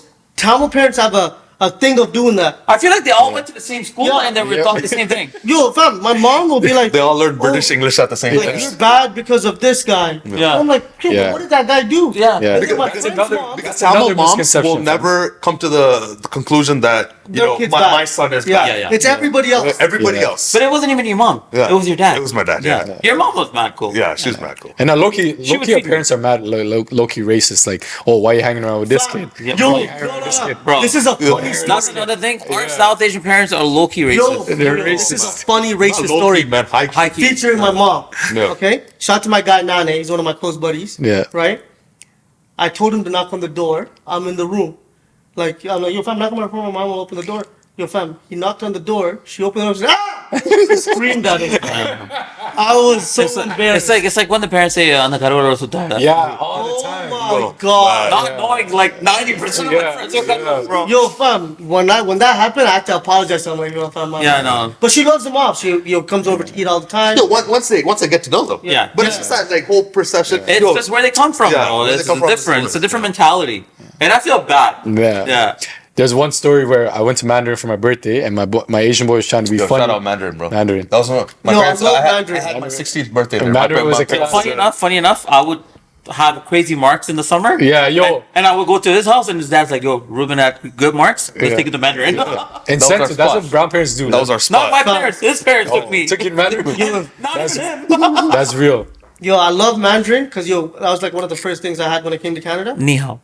Tamil parents have a thing of doing that. I feel like they all went to the same school Yeah. and they were Yeah. taught the same thing. Yo, fam, my mom will be like, They all learned British Oh, English at the same like, time. "You're bad because of this guy." Yeah. I'm like, "Hey, Yeah. what did that guy do?" Yeah. Yeah. Look at my Because friend's another- mom. because Tamil another moms misconception, will fam. never come to the conclusion that Their kid's bad. my son is Yeah, bad. Yeah, yeah. It's everybody else. Everybody Yeah. else. But it wasn't even your mom. Yeah. It was your dad. It was my dad. Yeah. Your mom was mad cool. Yeah, she's mad cool. And now Loki, She would our feed me. parents are mad, low-key racist. Like, oh, why are you hanging around with this kid? Yeah, Yo, bro. no. Bro. This is a funny story. That's another thing. Our South Asian parents are low-key Yo, racist. They're this is a racist. funny racist Low-key, story. man. High key. High key. Featuring my mom. Yeah. Okay? Shout out to my guy Nane. He's one of my close buddies. Yeah. Right? I told him to knock on the door. I'm in the room. Like, I'm like, "Yo, fam, knock on my phone. My mom will open the door." Yo, fam, he knocked on the door. She opened it up. She said, "Ah!" I screamed at him. I was so embarrassed. It's like when the parents say, "Ana karora sutara." Yeah, all the Oh time. my god. Not knowing like 90% of my Yeah, friends are Kannada, bro. Yo, fam, when that happened, I had to apologize to him. Like, "Yo, fam, Yeah, no. But she loves him off. She comes over to eat all the time. No, once I get to know them. Yeah. But it's just that like whole perception. It's Yo, just where they come from, Yeah, bro. where they It's come from is different. what It's a it is. different mentality. And I feel bad. Yeah. Yeah. There's one story where I went to Mandarin for my birthday, and my Asian boy was trying to be Yo, funny. shout out Mandarin, bro. Mandarin. That was my Yo, I parents. love I Mandarin. had my 16th birthday there. Mandarin was a parents- class. Funny enough, I would have crazy marks in the summer. Yeah, yo. And I would go to his house, and his dad's like, "Yo, Ruben had good marks. Let's Yeah. take it to Mandarin." In That was sense, our that's spot. what brown parents do. That was our Not my spot. parents. His parents took me. Took you to Mandarin. Not That's- even him. That's real. Yo, I love Mandarin because, yo, that was like one of the first things I had when I came to Canada. Ni hao.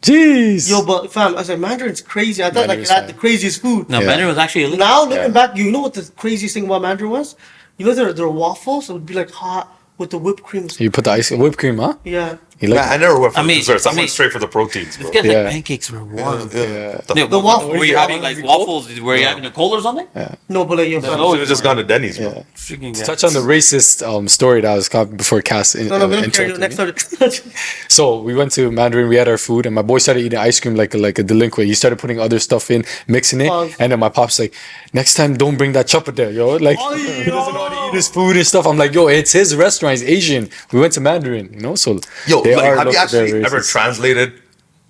Jeez. Yo, but fam, I said Mandarin's crazy. I thought like Mandarin's it had fine. the craziest food. No, Yeah. Mandarin was actually illegal. Now looking Yeah. back, you know what the craziest thing about Mandarin was? You know their waffles would be like hot with the whipped cream. You put the ice whipped cream, huh? Yeah. You like Man, I never went for I mean- desserts. I I mean- went straight for the proteins, bro. This guy's Yeah. like pancakes were warm. Yeah. The waffle- Were you having like waffles? Were you having a cold or something? No, but like, yo, fam. No. Should have just gone to Denny's, bro. Yeah. Freaking Touch on the racist story that was caught before Cass. No, we don't care. Yo, next subject. So we went to Mandarin. We had our food, and my boy started eating ice cream like a delinquent. He started putting other stuff in, mixing it, Pause. and then my pop's like, "Next time, don't bring that chopper there, yo." Like Oh, he doesn't know how to eat his food and stuff. I'm like, "Yo, it's his restaurant. He's Asian. We went to Mandarin, you know." So Yo, they like, are have you local- they're actually ever racist. translated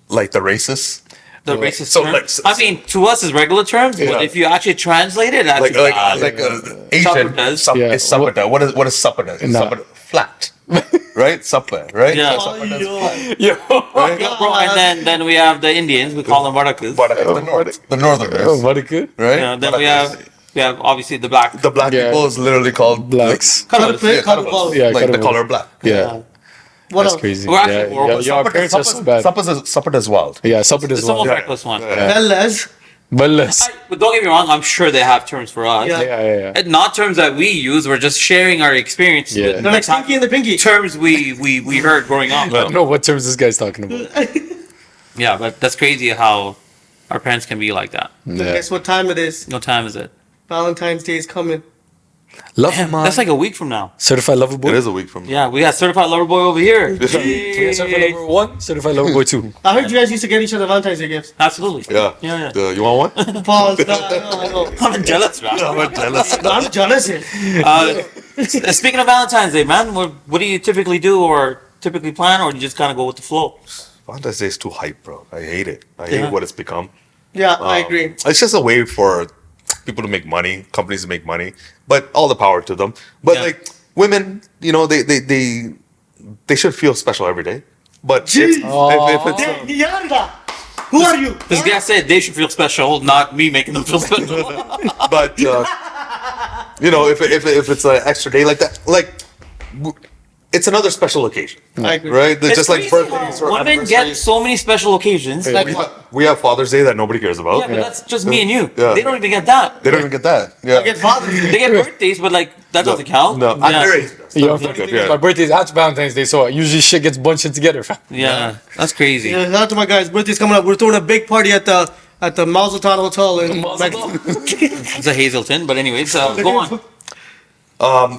like the racists? The racist So, term. like, I mean, to us is regular terms, Yeah. but if you actually translate it, that's Like Asian. Sappadas. Yeah. Is sappada. What is sappada? No. Sappada flat, right? Sappa, right? Yeah. So Oh, sappada is yo. flat, Yo, right? Yeah, bro, and then we have the Indians. We call them Varakas. But the north, the northerners, oh, what a good right? Yeah, then Varakas. we have obviously the black. The black Yeah. people is literally called blacks. Colours. Yeah, Carnival. Yeah, like the Carnival. color black. Yeah, What that's else? crazy. We're actually Yeah, horrible. yeah, our parents are so bad. Sappada is wild. Yeah, supper It's as the most well. reckless one. Bellas. But less. But don't get me wrong, I'm sure they have terms for us. Yeah. Yeah. And not terms that we use. We're just sharing our experience. Yeah. With They're like Stinky and the Pinky. terms we heard growing up. I don't know what terms this guy's talking about. Yeah, but that's crazy how our parents can be like that. But Yeah. guess what time it is? No time is it? Valentine's Day is coming. Love Damn, man. that's like a week from now. Certified lover boy. It is a week from now. Yeah, we got certified lover boy over here. Certified lover 1, certified lover boy 2. I heard you guys used to get each other Valentine's Day gifts. Absolutely. Yeah. Yeah. You want one? Pause. No. I'm jealous, man. I'm jealous. No, I'm jealous here. Speaking of Valentine's Day, man, what do you typically do or typically plan, or do you just kind of go with the flow? Valentine's Day is too hype, bro. I hate it. I Yeah. hate what it's become. Yeah, I agree. It's just a way for people to make money, companies to make money, but all the power to them. But Yeah. like women, you know, they should feel special every day. But Jeez. if it's Hey, Yanda, who are you? This guy said they should feel special, not me making them feel special. but you know, if it's an extra day like that, like it's another special occasion, I agree. right? It's just like crazy birthdays how or women get anniversaries. so many special occasions. Like, We have Father's Day that nobody cares about. yeah, but that's just me and you. Yeah. They don't even get that. They don't even get that. Yeah. I get Father's Day. They get birthdays, but like that doesn't count. No, Yeah. there is. Yo, That's funny good, thing is yeah. my birthday is after Valentine's Day, so usually shit gets bunched together. Fam. Yeah, that's crazy. Yeah, shout out to my guys' birthday's coming up. We're throwing a big party at the Mazel Tov Hotel in Mexico. It's a Hazelton, but anyways, go on.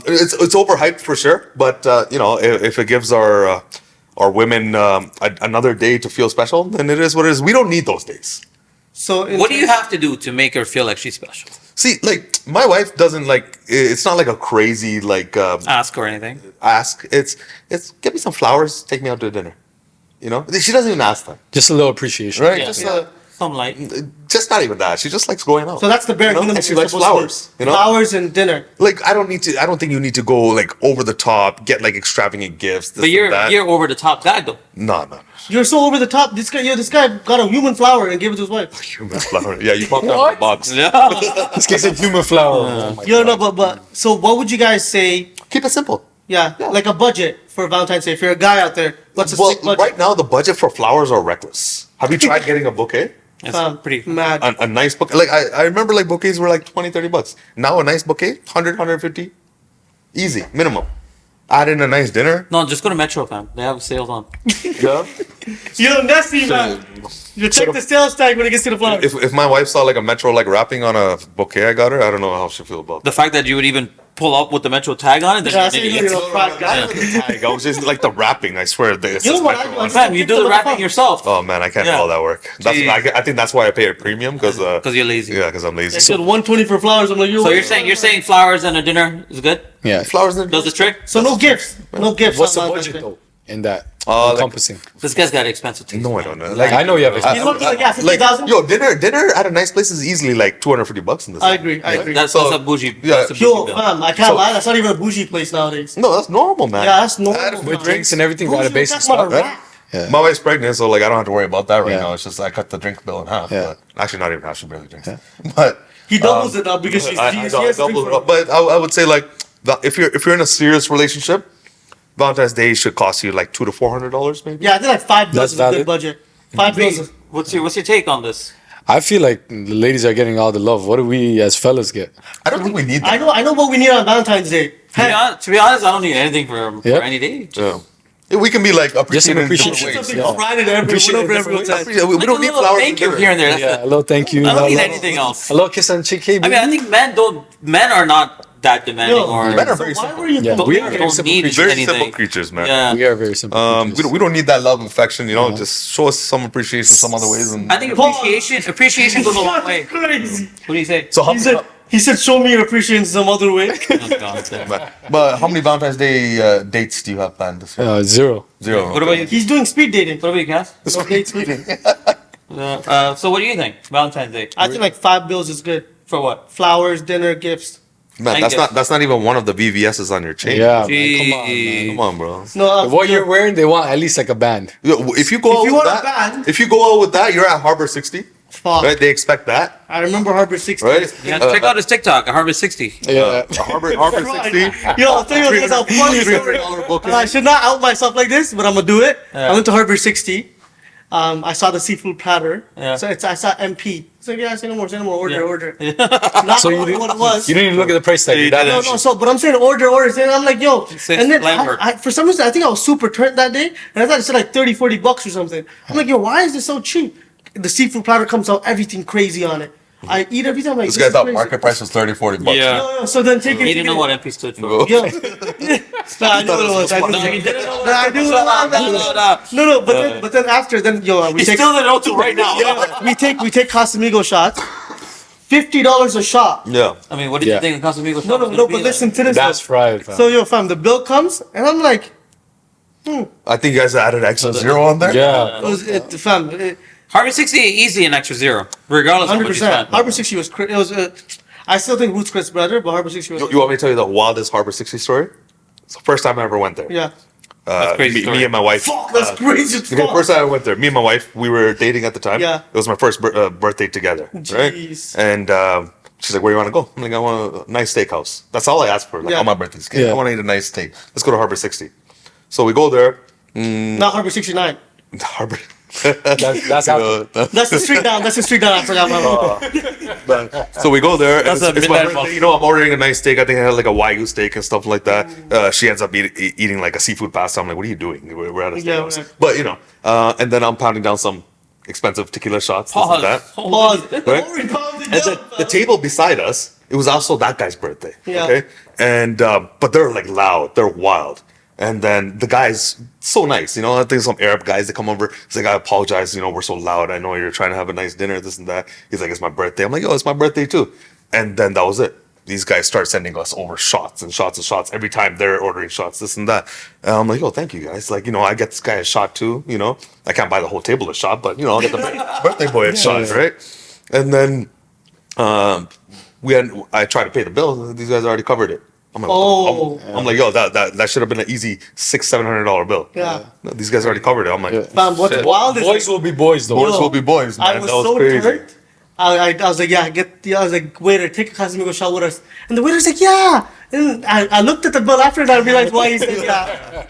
It's overhyped for sure, but you know, if it gives our women another day to feel special, then it is what it is. We don't need those days. So What do you have to do to make her feel like she's special? See, like my wife doesn't like. It's not like a crazy like Ask or anything. ask. It's get me some flowers, take me out to dinner. You know, she doesn't even ask them, Just a little appreciation. right? Yeah. Just Some light. just not even that. She just likes going out. So that's the bare You know? minimum. And she you're likes supposed to flowers. do. You know, Flowers and dinner. like I don't think you need to go like over the top, get like extravagant gifts. This But and that. you're over the top guy though. No. You're so over the top. This guy got a human flower and gave it to his wife. Human flower. Yeah, you popped out of the box. Yeah. This kid's a human flower. Oh my You know, God. but so what would you guys say? Keep it simple. Yeah, like a budget for Valentine's Day. If you're a guy out there, what's a sick budget? right now the budget for flowers are reckless. Have you tried getting a bouquet? It's pretty. mad. A nice bouquet. Like I remember like bouquets were like 20, 30 bucks. Now a nice bouquet, 100, 150. Easy, minimum. Add in a nice dinner. No, just go to Metro, fam. They have sales on. Yeah. Yo, Nessie, man. You check the sales tag when it gets to the flowers. If my wife saw like a Metro like wrapping on a bouquet I got her, I don't know how she'd feel about that. The fact that you would even pull up with the Metro tag on it, then Yeah, you're so an you idiot. know, fries guy. Tag. I was just like the wrapping. I swear. You know what I do? Fam, you do the wrapping yourself. Oh man, I can't Yeah. do all that work. I think that's why I pay a premium because Because you're lazy. yeah, because I'm lazy. I said 120 for flowers. I'm like, yo. So you're saying flowers and a dinner is good? Yeah. Flowers and Does the trick? So no gifts. No gifts. What's the on budget Valentine's Day. though in that Like- encompassing? This guy's got expensive taste. No, I don't know. Like I know you have. He's experience. looking like, yeah, Like 50,000. yo, dinner at a nice place is easily like 250 bucks in this. I agree. I agree. That's So- a bougie. yeah. That's a bougie Yo, bill. fam, I can't lie. That's not even a bougie place nowadays. No, that's normal, man. Yeah, that's normal. Add With fam. drinks and everything, got a Bougie, basic we're talking about spot, a right? wrap. My wife's pregnant, so like I don't have to worry about that right Yeah. now. It's just I cut the drink bill in half. Yeah. But actually, not even half. She barely drinks. But He doubles it now because she's. I He don't- has to drink double for it up. But I would say like if you're in a serious relationship, Valentine's Day should cost you like $200 to $400 maybe. Yeah, I think like 5 bills That's is a good valid. budget. 5 bills. is- What's your take on this? I feel like the ladies are getting all the love. What do we as fellas get? I don't think we need that. I know what we need on Valentine's Day. To be honest, I don't need anything for Yeah. any day. Yeah. We can be like appreciated in appreciation. different ways. Something Friday to Appreciate everyone, it everyone's different time. We Like don't a need little flowers. thank you and here and there. Yeah, That's hello, thank you. I don't need Hello. anything else. Hello, kiss and cheek. Hey, I mean, I think men are not that demanding Yo, or Men are so very why simple. were you? Yeah. don't, We are very don't simple need creatures. Very anything. simple creatures, man. Yeah. we are very simple. creatures. We don't need that love, affection. You know, just show us some appreciation some other ways. And I think appreciation goes a long way. That's crazy. What do you say? so. He said, show me your appreciation some other way. But how many Valentine's Day dates do you have planned this year? Zero. Zero. What about you? He's doing speed dating. What about you, Cass? No dates meeting. So what do you think? Valentine's Day I think like 5 bills is good. for what? Flowers, dinner, gifts. Man, that's not even one of the VVS's on your chain. Yeah, man, Gee. come on, man. Come on, bro. No, What you're wearing, they want at least like a band. Yo, if you go out you with want a that, band- if you go out with that, you're at Harbor 60, fuck. right? They expect that, I remember Harbor 60. right? Yeah, check out his TikTok, Harvest 60. Yeah. Harbor 60. Yo, I'll tell you this, a funny story. $300 bouquet. I should not out myself like this, but I'm gonna do it. Yeah. I went to Harbor 60. I saw the seafood platter. Yeah. So I saw MP. like, yeah, say no more, order. Not So you knowing didn't, what it was. you didn't even look at the price tag. You You're that didn't. No, so, but I'm saying order. And I'm like, yo. Say And then landlord. I, for some reason, I think I was super turned that day. And I thought it said like 30, 40 bucks or something. I'm like, yo, why is this so cheap? The seafood platter comes out, everything crazy on it. I eat everything. I'm like, This guy is thought crazy. market price was 30, 40 bucks. Yeah. Yo, so then take it. He didn't know what MP stood for. Yo. Nah, I knew what it was. I knew No, he it didn't know was. I knew what it was. No, but then after, we He take. still didn't know till right now. Yeah, we take Casamigo shots. $50 a shot. Yeah. I mean, what did Yeah. you think of Casamigos? No, but listen to this. That's though. fried, fam. So yo, fam, the bill comes, and I'm like, I think you guys added extra zero on there. Yeah. fam, Harbor 60 easy and extra zero, regardless of what you 100%. spend. Harbor 60 was, it was, I still think Roots Chris better, but Harbor 60 was. You want me to tell you the wildest Harbor 60 story? It's the first time I ever went there. Yeah. That's crazy story. Me and my wife. Fuck, that's crazy as Okay, fuck. first time I went there, me and my wife, we were dating at the time. Yeah. It was my first birthday together. Jeez. Right? And she's like, where do you want to go? I'm like, I want a nice steakhouse. That's all I asked for, like Yeah. on my birthday. Yeah. I want to eat a nice steak. Let's go to Harbor 60. So we go there. Not Harbor 69. Harbor. That's You after. know, That's the street down. I forgot my so we go there. And That's it's a my midnight birthday, you know, I'm ordering a nice steak. I think I had like a Wagyu steak and stuff like that. She ends up eating like a seafood pasta. I'm like, what are you doing? We're at a Yeah, steakhouse. right. But you know, and then I'm pounding down some expensive tequila shots. This and that. Pause. Right? Already pounded And down, the table beside us, it was also that guy's birthday. Yeah. Okay. And but they're like loud, they're wild. And then the guy's so nice, you know. I think some Arab guys that come over. He's like, I apologize, you know, we're so loud. I know you're trying to have a nice dinner, this and that. He's like, it's my birthday. I'm like, yo, it's my birthday too. And then that was it. These guys start sending us over shots and shots and shots every time they're ordering shots, this and that. And I'm like, yo, thank you guys. Like, you know, I get this guy a shot too. You know, I can't buy the whole table a shot, but you know, I'll get the birthday boy a shot, right? And then I tried to pay the bill. These guys already covered it. I'm like, Oh. I'm like, yo, that should have been an easy $600-700 bill. Yeah. No, these guys already covered it. I'm like, Yeah. Fam, what's wild is Boys will be boys, though. boys Yo, will be boys, man. I was that was so crazy. turned. I was like, yeah, I was like, waiter, take a Casamigo shot with us. And the waiter's like, yeah. And I looked at the bill after and I realized why he said yeah.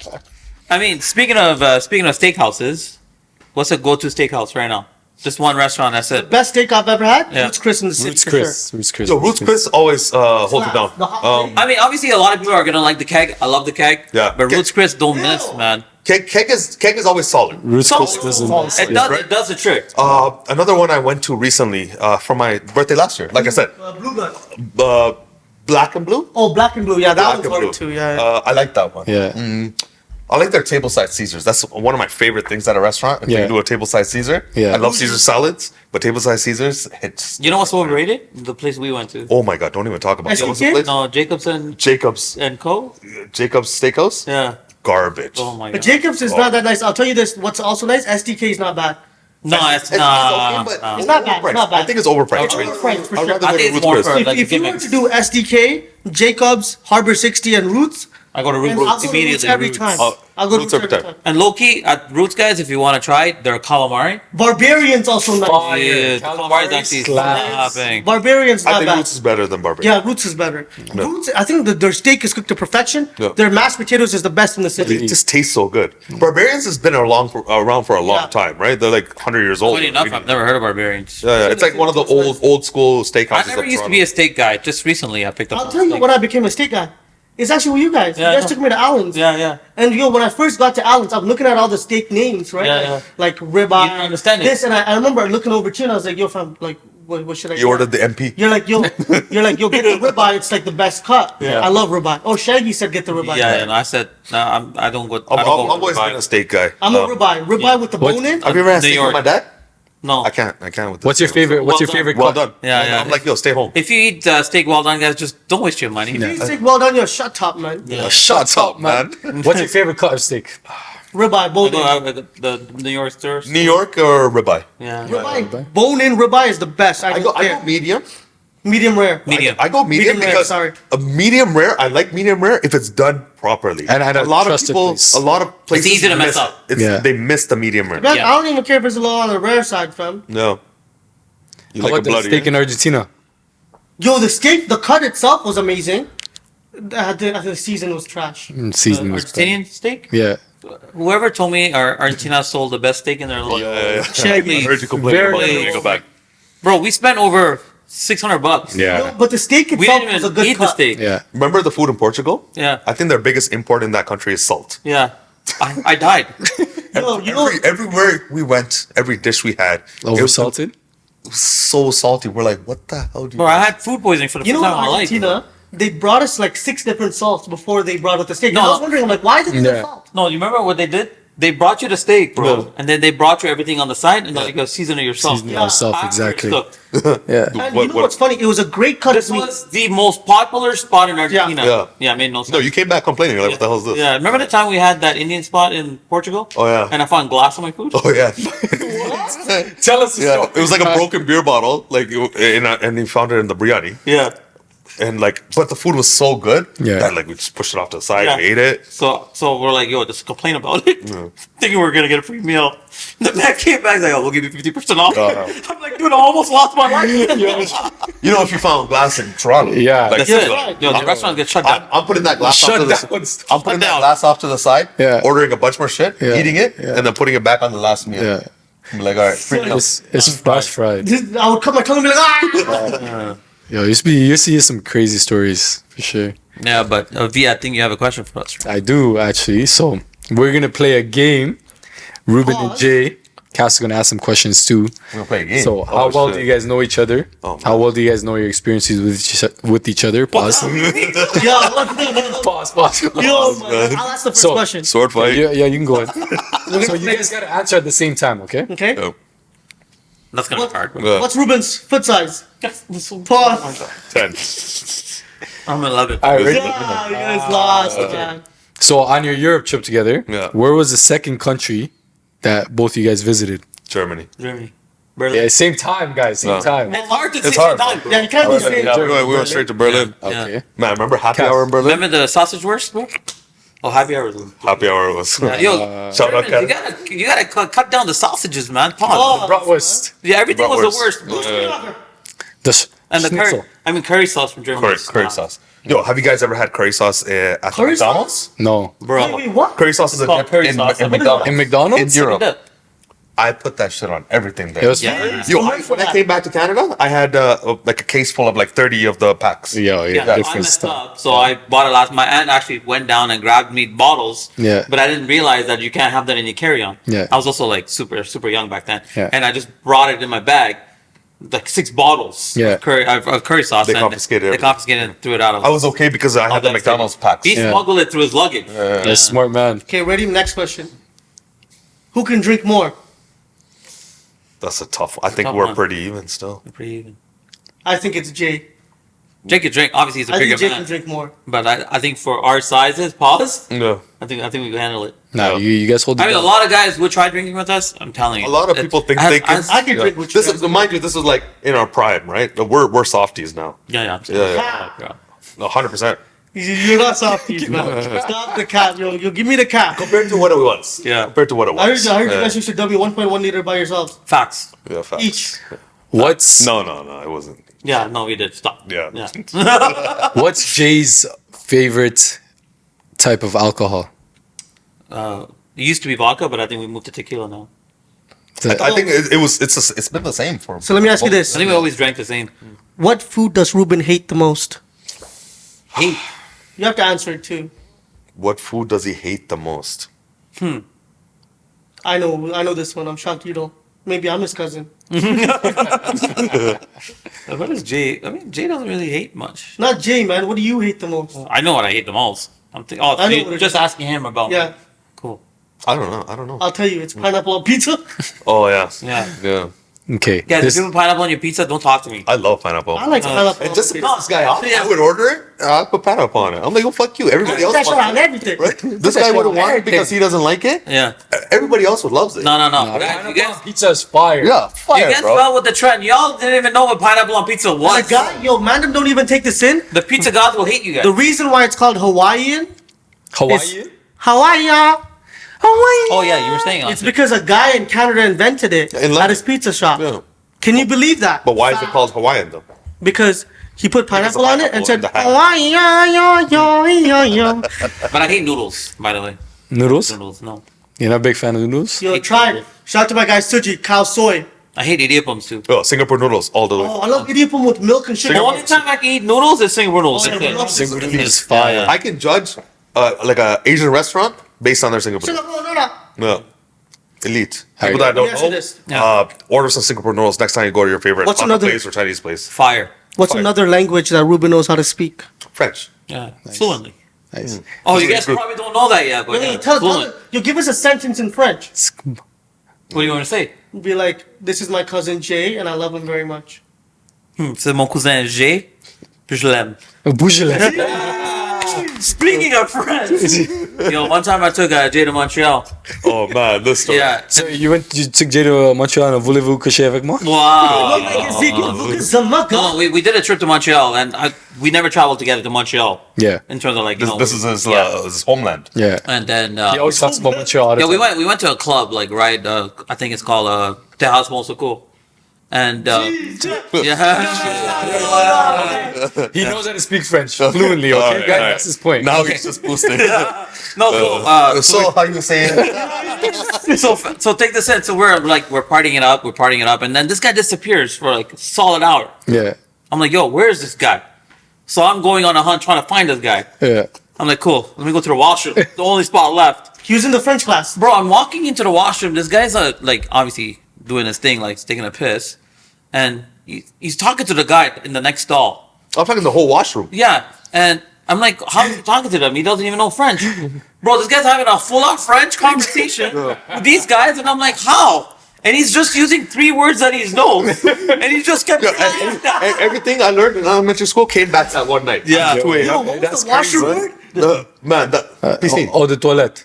I mean, speaking of steakhouses, what's a go-to steakhouse right now? Just one restaurant. That's it. Best steak I've ever had, Yeah. Roots Chris in the city Roots for Chris. sure. Roots Chris. Yo, Roots Chris always holds it down. The hot I mean, obviously, a lot of people are gonna like the keg. I love the keg. Yeah. But Roots Chris don't miss, man. Keg is always solid. Roots So- Chris doesn't. It does the trick. Another one I went to recently for my birthday last year. Like I said, Blue Gun. Black and Blue. Oh, Black and Blue. Yeah, that Black one's and hard Blue. too. Yeah. I like that one. Yeah. I like their tableside Caesars. That's one of my favorite things at a restaurant. If Yeah. you do a tableside Caesar, Yeah. I love Caesar salads, but tableside Caesars hits. You know what's overrated? The place we went to. Oh my god! Don't even talk about it. SDK? What's the place? No, Jacobs and Jacobs Co. Steakhouse. Yeah. Garbage. Oh my But god. Jacobs is not that nice. I'll tell you this. What's also nice? SDK is not bad. No, it's okay, nah. but nah. It's not bad. It's not bad. I think it's overpriced. It's overpriced, for I'd sure. rather I go to think it's Roots more Chris. for- If, like if you were gimmicks. to do SDK, Jacobs, Harbor 60, and Roots, I go to and I'll Roots go to immediately. Roots every Roots. time. Oh, I'll go to Roots Roots every every time. time. And low-key, at Roots, guys, if you want to try it, their calamari. Barbarian's also nice. Yeah, the calamari is actually slaps. slapping. Barbarian's I not think bad. Roots is better than Barbarian. Yeah, Roots is better. Roots, I think their steak is cooked to perfection. Yeah. Their mashed potatoes is the best in the city. It just tastes so good. Barbarians has been around for a long Yeah. time, right? They're like 100 years old. Funny enough, I've never heard of barbarians. Yeah, it's like one of the old school steakhouses. I never used to be a steak guy. Just recently, I picked up. I'll some tell you steak. when I became a steak guy. It's actually with you guys. Yeah, I you guys know. took me to Allen's. Yeah, yeah. And when I first got to Allen's, I'm looking at all the steak names, right? Yeah, yeah. Like ribeye. You didn't understand it. This, and I remember looking over to you and I was like, yo, fam, like, what should I You get? ordered the MP. You're like, yo, get the ribeye. It's like the best cut. Yeah. I love ribeye. Oh, Shaggy said get the ribeye. Yeah, and I said, no, I don't go. I've I don't go always ribeye. been a steak guy. I'm a ribeye. Ribeye with the What- bone in. Have you ever had New steak York. with my dad? No. I can't with What's your favorite? What's your Well done. favorite? Well cut? done. Yeah. I'm like, yo, stay home. If you eat steak well done, guys, just don't waste your money. If you steak well done, you're shut up, man. Yeah. Shut up, man. What's your favorite cut of steak? Ribeye, bone I go in. out with the New York stirs. New York or ribeye? Yeah. Ribeye, bone in ribeye is the best. I I care. go medium. Medium rare. Medium. I go medium, Medium rare, because sorry. a medium rare. I like medium rare if it's done properly. And a lot of trusted people, place. a lot of places, easy to mess miss it. up. Yeah. They miss the medium rare. Man, Yeah. I don't even care if it's a little on the rare side, fam. No. You How like a about the bloody steak in Argentina? Yo, the steak, the cut itself was amazing. The season was trash. Season was bad. Argentinian steak. Yeah. Whoever told me Argentina sold the best steak in their life. Yeah. Shaggy. I heard you complain Very about it. nice. Let me go back. Bro, we spent over $600. Yeah. But the steak We itself didn't was a even good eat cut. the steak. Yeah. Remember the food in Portugal? Yeah. I think their biggest import in that country is salt. Yeah. I died. Everywhere we went, every dish we had, it was Oversalted? so salty. We're like, what the hell do you? Bro, I had food poisoning for the You first know, time in in my life. Argentina, they brought us like 6 different salts before they brought us the steak. No. And I was wondering, I'm like, why did they Yeah. have salt? No, you remember what they did? They brought you the steak, bro, Yeah. and then they brought you everything on the side, and like, you go season it yourself. Season it yourself, After exactly. it's cooked. Yeah. And What- you know what- what's funny? It was a great cut This of meat. was the most popular spot in Argentina. Yeah. It made no sense. No, you came back complaining. You're like, what the hell is this? Yeah, remember the time we had that Indian spot in Portugal? Oh, yeah. And I found glass on my food? Oh yeah. Tell us the Yeah. story. It was like a broken beer bottle, like, and he found it in the biryani. Yeah. And like, but the food was so good Yeah. that like we just pushed it off to the side and Yeah. ate it. So we're like, yo, just complain about it. Thinking we were gonna get a free meal. The man came back, he's like, oh, we'll give you 50% off. I'm like, dude, I almost lost my life. You know, if you found glass in Toronto, Yeah. like, That's it. Yo, the restaurant gets shut down. I'm putting that glass Shut off to the down. I'm putting that down. glass off to the side, Yeah. ordering a bunch more shit, Yeah. eating it, Yeah. and then putting it back on the last meal. Yeah. I'm like, all right, free meal. It's flash fried. I would cut my tongue and be like, ah! Yo, you see some crazy stories for sure. Yeah, but V, I think you have a question for us. I do actually. So we're gonna play a game. Ruben and Pause. Jay. Cass is gonna ask some questions too. We're gonna play a game. So how well do you guys know each other? Oh, How well do you guys know your experiences with each other? Pause. Yeah, what? Pause. Pause. Yo, man, I'll ask the first So- question. sword fight? Yeah, you can go ahead. So you guys gotta answer at the same time, okay? Okay? Oh, That's gonna be hard. yeah. What's Ruben's foot size? Oh Pause. 10. I'm 11. All right, ready? Yeah, you guys lost, man. So on your Europe trip together, Yeah. where was the second country that both you guys visited? Germany. Germany. Berlin. Yeah, same time, guys. Same No. time. It's hard to It's say hard, time, bro. Yeah, you can't be saying Yeah, we went straight to Berlin. Okay. Man, remember happy Cass. hour in Berlin? Remember the sausage wurst, bro? Oh, happy hour. Happy hour was. Yo, Shout out, Germans, Kat. you gotta cut down the sausages, man. Pause. Oh. Bratwurst. Yeah, everything was the Bratwurst. worst. The And the curry. schnitzel. I mean, curry sauce from Germany. Curry sauce. Yo, have you guys ever had curry sauce at Curry McDonald's? No. Bro. Wait, what? Curry sauce is called curry sauce. in What is McDonald's. In McDonald's? In Europe. Europe. I put that shit on everything there. It was Yeah. Yo, Wait for when I that. came back to Canada, I had like a case full of like 30 of the packs. Yeah, Yeah, I different messed stuff. up. So I bought it last. My aunt actually went down and grabbed me bottles. Yeah. But I didn't realize that you can't have that in your carry-on. Yeah. I was also like super young back then. Yeah. And I just brought it in my bag, like 6 bottles. Yeah. Of curry sauce. They and confiscated They everything. confiscated and threw it out. I was okay because I had the McDonald's packs. He Yeah. smuggled it through his luggage. Yeah, smart man. Okay, ready? Next question. Who can drink more? That's a tough one. I think Tough we're one. pretty even still. Pretty even. I think it's Jay. Jake can drink. Obviously, he's a I bigger think Jay man. can drink more. But I think for our sizes, pause. Yeah. I think we can handle it. Nah, Yeah. you guys hold it I mean, a down. lot of guys would try drinking with us. I'm telling you. A lot of people think they can. I can drink with you This is, mind you, this is like in our prime, right? We're softies now. Yeah. Yeah. 100%. You're not softies, man. Stop the cap, yo. Yo, give me the cap. Compared to what it was. Yeah. Compared to what it was. I heard you Yeah. guys used to dump 1.1 liter by yourselves. Facts. Yeah, facts. Each. What's No, it wasn't. Yeah, no, we did. Stop. Yeah. what's Jay's favorite type of alcohol? It used to be vodka, but I think we moved to tequila now. I think it's been the same for. So let me ask you this. I think we always drank the same. What food does Ruben hate the most? Hate. You have to answer it too. What food does he hate the most? I know this one. I'm shocked you don't. Maybe I'm his cousin. What is Jay? I mean, Jay doesn't really hate much. Not Jay, man. What do you hate the most? I know what I hate the most. I know so what you're it just is. asking him about. Yeah, Cool. I don't know. I'll tell you. It's pineapple on pizza. Oh yeah. Yeah. Yeah. Okay. Guys, this- if you put pineapple on your pizza, don't talk to me. I love pineapple. I like pineapple. And on just to pizza. piss this guy off, Yeah. I would order it. I put pineapple on it. I'm like, oh fuck you. Everybody else Put that shit wants on it. everything. Right? This that guy shit wouldn't on want it everything. because he doesn't like it. Yeah. Everybody else would loves it. No. Nah, Guys, you pineapple guys, on pizza is fire. Yeah, you fire, guys bro. fell with the trend. Y'all didn't even know what pineapple on pizza The was. guy, yo, man, don't even take this in. The pizza gods will hate you guys. The reason why it's called Hawaiian, Hawaii? Hawaii, Oh yeah, you were saying it's because a guy in Canada invented it In London. at his pizza shop. Yeah. Can you believe that? But why is it called Hawaiian though? Because he put pineapple on it and pineapple said in the hat. Hawaii, yo. But I hate noodles, by the way. Noodles? Noodles, no. You're not a big fan of noodles? Yo, try it. Shout out to my guy Suji, cow soy. I hate idiyappams too. Oh, Singapore noodles all the way. Oh, I love idiyappam with milk and shit. The only time I can eat noodles is Singapore noodles. Oh, yeah, That's it. we love Singapore Singapore noodles is fire. I can judge like a Asian restaurant based on their Singapore noodles. Singapore, no. No. Elite. How People you that don't Yes, know, it is. order some Singapore noodles next time you go to your favorite What's taco another- place or Chinese place. Fire. What's Fire. another language that Ruben knows how to speak? French. Yeah. Fluently. Nice. Oh, you guys Good. probably don't know that yet, but Really? yeah, Tell fluent. you give us a sentence in French. What do you want to say? Be like, this is my cousin Jay, and I love him very much. C'est mon cousin Jay, puis je l'aime. Bouge-le. Speaking of friends, yo, one time I took Jay to Montreal. Oh man, this story. Yeah. So you took Jay to Montreal and voulez-vous coucher avec moi? Wow. Zamaka. No, we did a trip to Montreal, and we never traveled together to Montreal. Yeah. In terms of like, you know, This is his, yeah. his homeland. Yeah. And then He always talks about Montreal all the yeah, time. we went to a club like right. I think it's called Tejas Monsoko. And yeah, He knows how to speak French fluently, okay? Alright, Guys, alright. that's his point. Now he's just boosting. no. So how you say it? So take this in. So we're partying it up, and then this guy disappears for like a solid hour. Yeah. I'm like, yo, where is this guy? So I'm going on a hunt trying to find this guy. Yeah. I'm like, cool. Let me go to the washroom. The only spot left. He was in the French class. Bro, I'm walking into the washroom. This guy's like obviously doing his thing, like taking a piss, and he's talking to the guy in the next stall. I'm talking the whole washroom. Yeah, and I'm like, how's he talking to them? He doesn't even know French. Bro, this guy's having a full-on French conversation with these guys, and I'm like, how? And he's just using 3 words that he knows, and he just kept. Everything I learned in elementary school came back that one night. Yeah. 2 a.m. Yo, what was the washroom word? Man, that piscine. Oh, the toilette.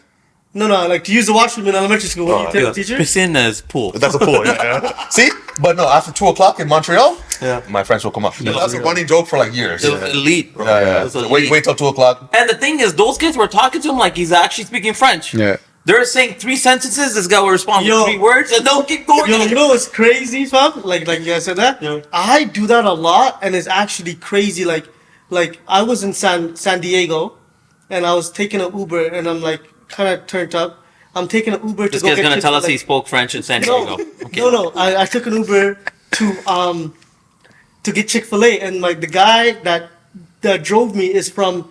No, like to use the washroom in elementary school. What do you tell the teacher? Piscine is pool. That's a pool. Yeah. See, but no, after 2 o'clock in Montreal, my friends will come up. That's a running joke for like years. It was elite, bro. Yeah. It was elite. Wait till 2 o'clock. And the thing is, those kids were talking to him like he's actually speaking French. Yeah. They're saying 3 sentences. This guy will respond Yo. with 3 words, and they'll keep going. Yo, you know what's crazy, fam? Like you guys said that. Yeah. I do that a lot, and it's actually crazy. Like I was in San Diego, and I was taking an Uber, and I'm like kind of turned up. I'm taking an Uber to This go guy's get gonna tell us Chick-fil-A. he spoke French in San No, Diego. Okay. no. I took an Uber to get Chick-fil-A, and like the guy that drove me is from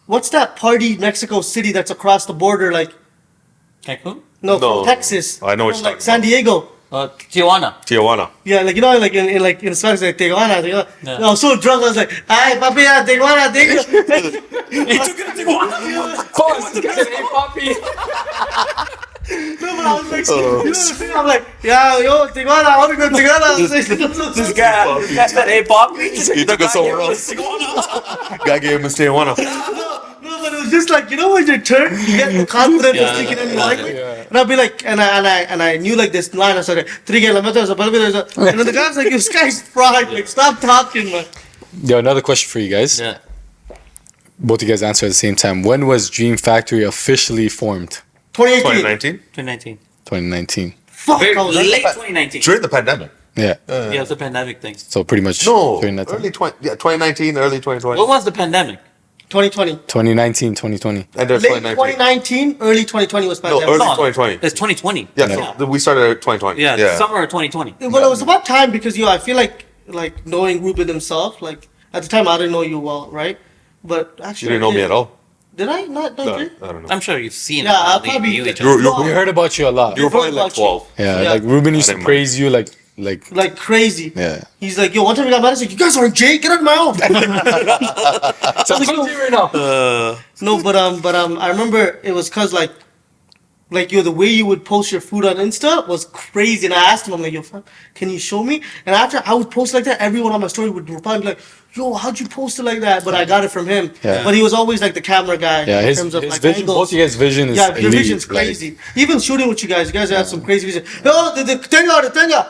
what's that party Mexico City that's across the border? Like Cancun? no, No. from Texas. I know what From, you're like talking San about. Diego. Tijuana. Tijuana. Yeah, like you know, like in Spanish, like Tijuana. Yeah. I was so drunk, I was like, "Ay, papi, Tijuana, Tijuana." He took it to Tijuana. No, but I was like, you know the thing? I'm like, yeah, yo, Tijuana, I want to go to Tijuana. This guy said, "Hey, Poppy." He took us somewhere else. Guy gave him his Tijuana. No, but it was just like, you know, when you turn, you get the confidence Yeah, of speaking in yeah, language. yeah. And I'd be like, and I knew like this line. I started 3 kilometers, and then the guy's like, this guy's fried. Like, stop talking, man. Yo, another question for you guys. Yeah. Both of you guys answer at the same time. When was Dream Factory officially formed? 2018. 2019. 2019. 2019. Fuck, Very I was late like, 2019. During the pandemic. Yeah. Yeah, it's a pandemic thing. So pretty much No, 2019. early 2019, early 2020. What was the pandemic? 2020. 2019, 2020. And there's Late 2019. 2019, early 2020 was No, pandemic. early No, 2020. It's 2020. Yeah, so we started at 2020. Yeah, summer of 2020. Well, it was about time because I feel like knowing Ruben himself, like at the time I didn't know you well, right? But You actually, didn't know me at all. Did I not know No, you? I don't know. I'm sure you've seen Yeah, it. I'll We probably- knew each You're- other. you're- We heard about you a lot. You were probably About like you. 12. Yeah, Yeah. like Ruben used to didn't praise you like Like crazy. yeah. He's like, yo, one time we got mad. He's like, you guys aren't Jay. Get out of my own. So I'm telling you right now. No, but I remember it was cause like the way you would post your food on Insta was crazy. And I asked him, I'm like, yo, fam, can you show me? And after I would post like that, everyone on my story would reply and be like, yo, how'd you post it like that? But I got it from him. Yeah. But he was always like the camera guy Yeah, in his terms of his like vision, angles. both of you guys' vision is Yeah, your elite, vision's like- crazy. Even shooting with you guys have some crazy vision. Yo, the tenga.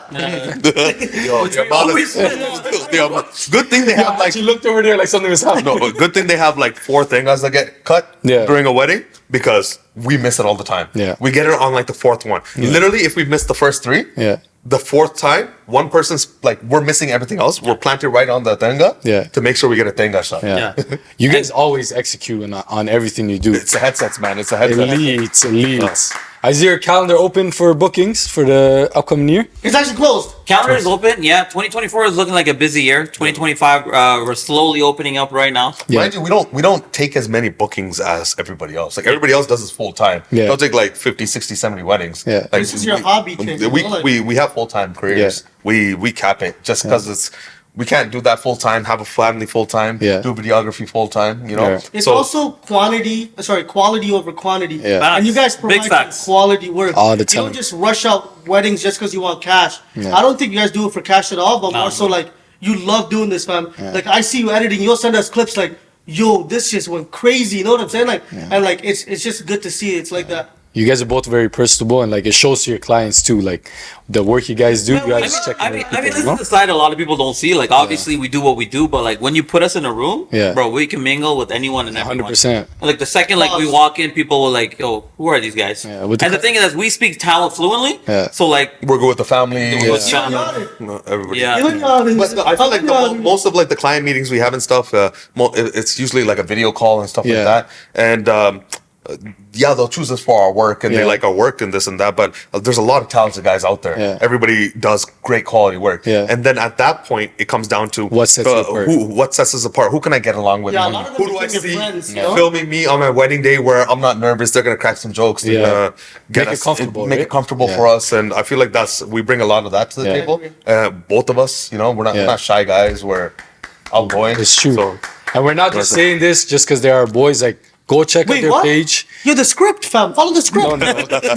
Yo, the amount of- Good thing they have like She looked over there like something was happening. no, but good thing they have like 4 things that get cut Yeah. during a wedding because we miss it all the time. Yeah. We get it on like the 4th one. Literally, if we miss the first 3, Yeah. the 4th time, one person's like, we're missing everything else. We're planted right on the tenga Yeah. to make sure we get a tenga shot. Yeah. Yeah. You guys always execute on everything you do. It's the headsets, man. It's the headsets. Elite. Is your calendar open for bookings for the upcoming year? It's actually closed. Calendar is open. Yeah, 2024 is looking like a busy year. 2025, we're slowly opening up right now. Yeah. Mind you, we don't take as many bookings as everybody else. Like everybody else does this full time. Yeah. They'll take like 50, 60, 70 weddings. Yeah. Like, This is your hobby thing, We, you know, like- we have full time careers. Yeah. We cap it just because we can't do that full time. Have a family full time. Yeah. Do videography full time. You know. Yeah. It's So- also quality over quantity. Yeah. And you guys Big provide facts. quality work. All the You time. don't just rush out weddings just because you want cash. Yeah. I don't think you guys do it for cash at all, but No. more so like you love doing this, fam. Like I see you editing, you'll send us clips like, yo, this just went crazy. You know what I'm saying? Like, and like it's just good to see. It's like that. You guys are both very personable, and like it shows to your clients too. Like the work you guys do, you guys check I mean, people, this you know? is the side a lot of people don't see. Like, obviously, we do what we do, but like when you put us in a room, Yeah. bro, we can mingle with anyone and everyone. 100%. Like the second like we walk in, people will like, yo, who are these guys? Yeah, with the and the thing is, we speak Tamil fluently. Yeah. So like, We're good with the family. We're with You know, No, everybody. yeah. But I feel like most of like the client meetings we have and stuff, it's usually like a video call and stuff Yeah. like that. And yeah, they'll choose us for our work and they Yeah. like our work and this and that. But there's a lot of talented guys out there. Yeah. Everybody does great quality work. Yeah. And then at that point, it comes down to What sets you apart? what sets us apart. Who can I get along with? Yeah, a lot of them Who do I became your see friends, you know? filming me on my wedding day where I'm not nervous? They're gonna crack some jokes. They're Yeah. gonna get Make it us comfortable, make right? it comfortable Yeah. for us. And I feel like we bring a lot of that to the Yeah. table. Both of us, you know, we're Yeah. not shy guys. We're outgoing. It's true. So, And we're not just saying this just because they are boys. Like, go check out Wait, their what? page. You're the script, fam. Follow the script. No, no.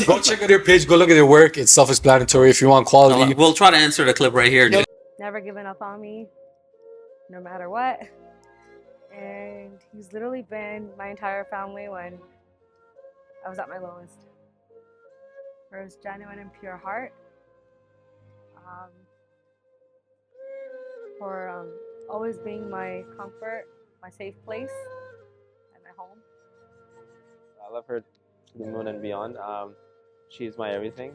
Go check out their page. Go look at their work. It's self-explanatory. If you want quality, We'll try to answer the clip right here. dude. Never given up on me, no matter what. And he's literally been my entire family when I was at my lowest. For his genuine and pure heart. For always being my comfort, my safe place, and my home. I love her to the moon and beyond. She's my everything.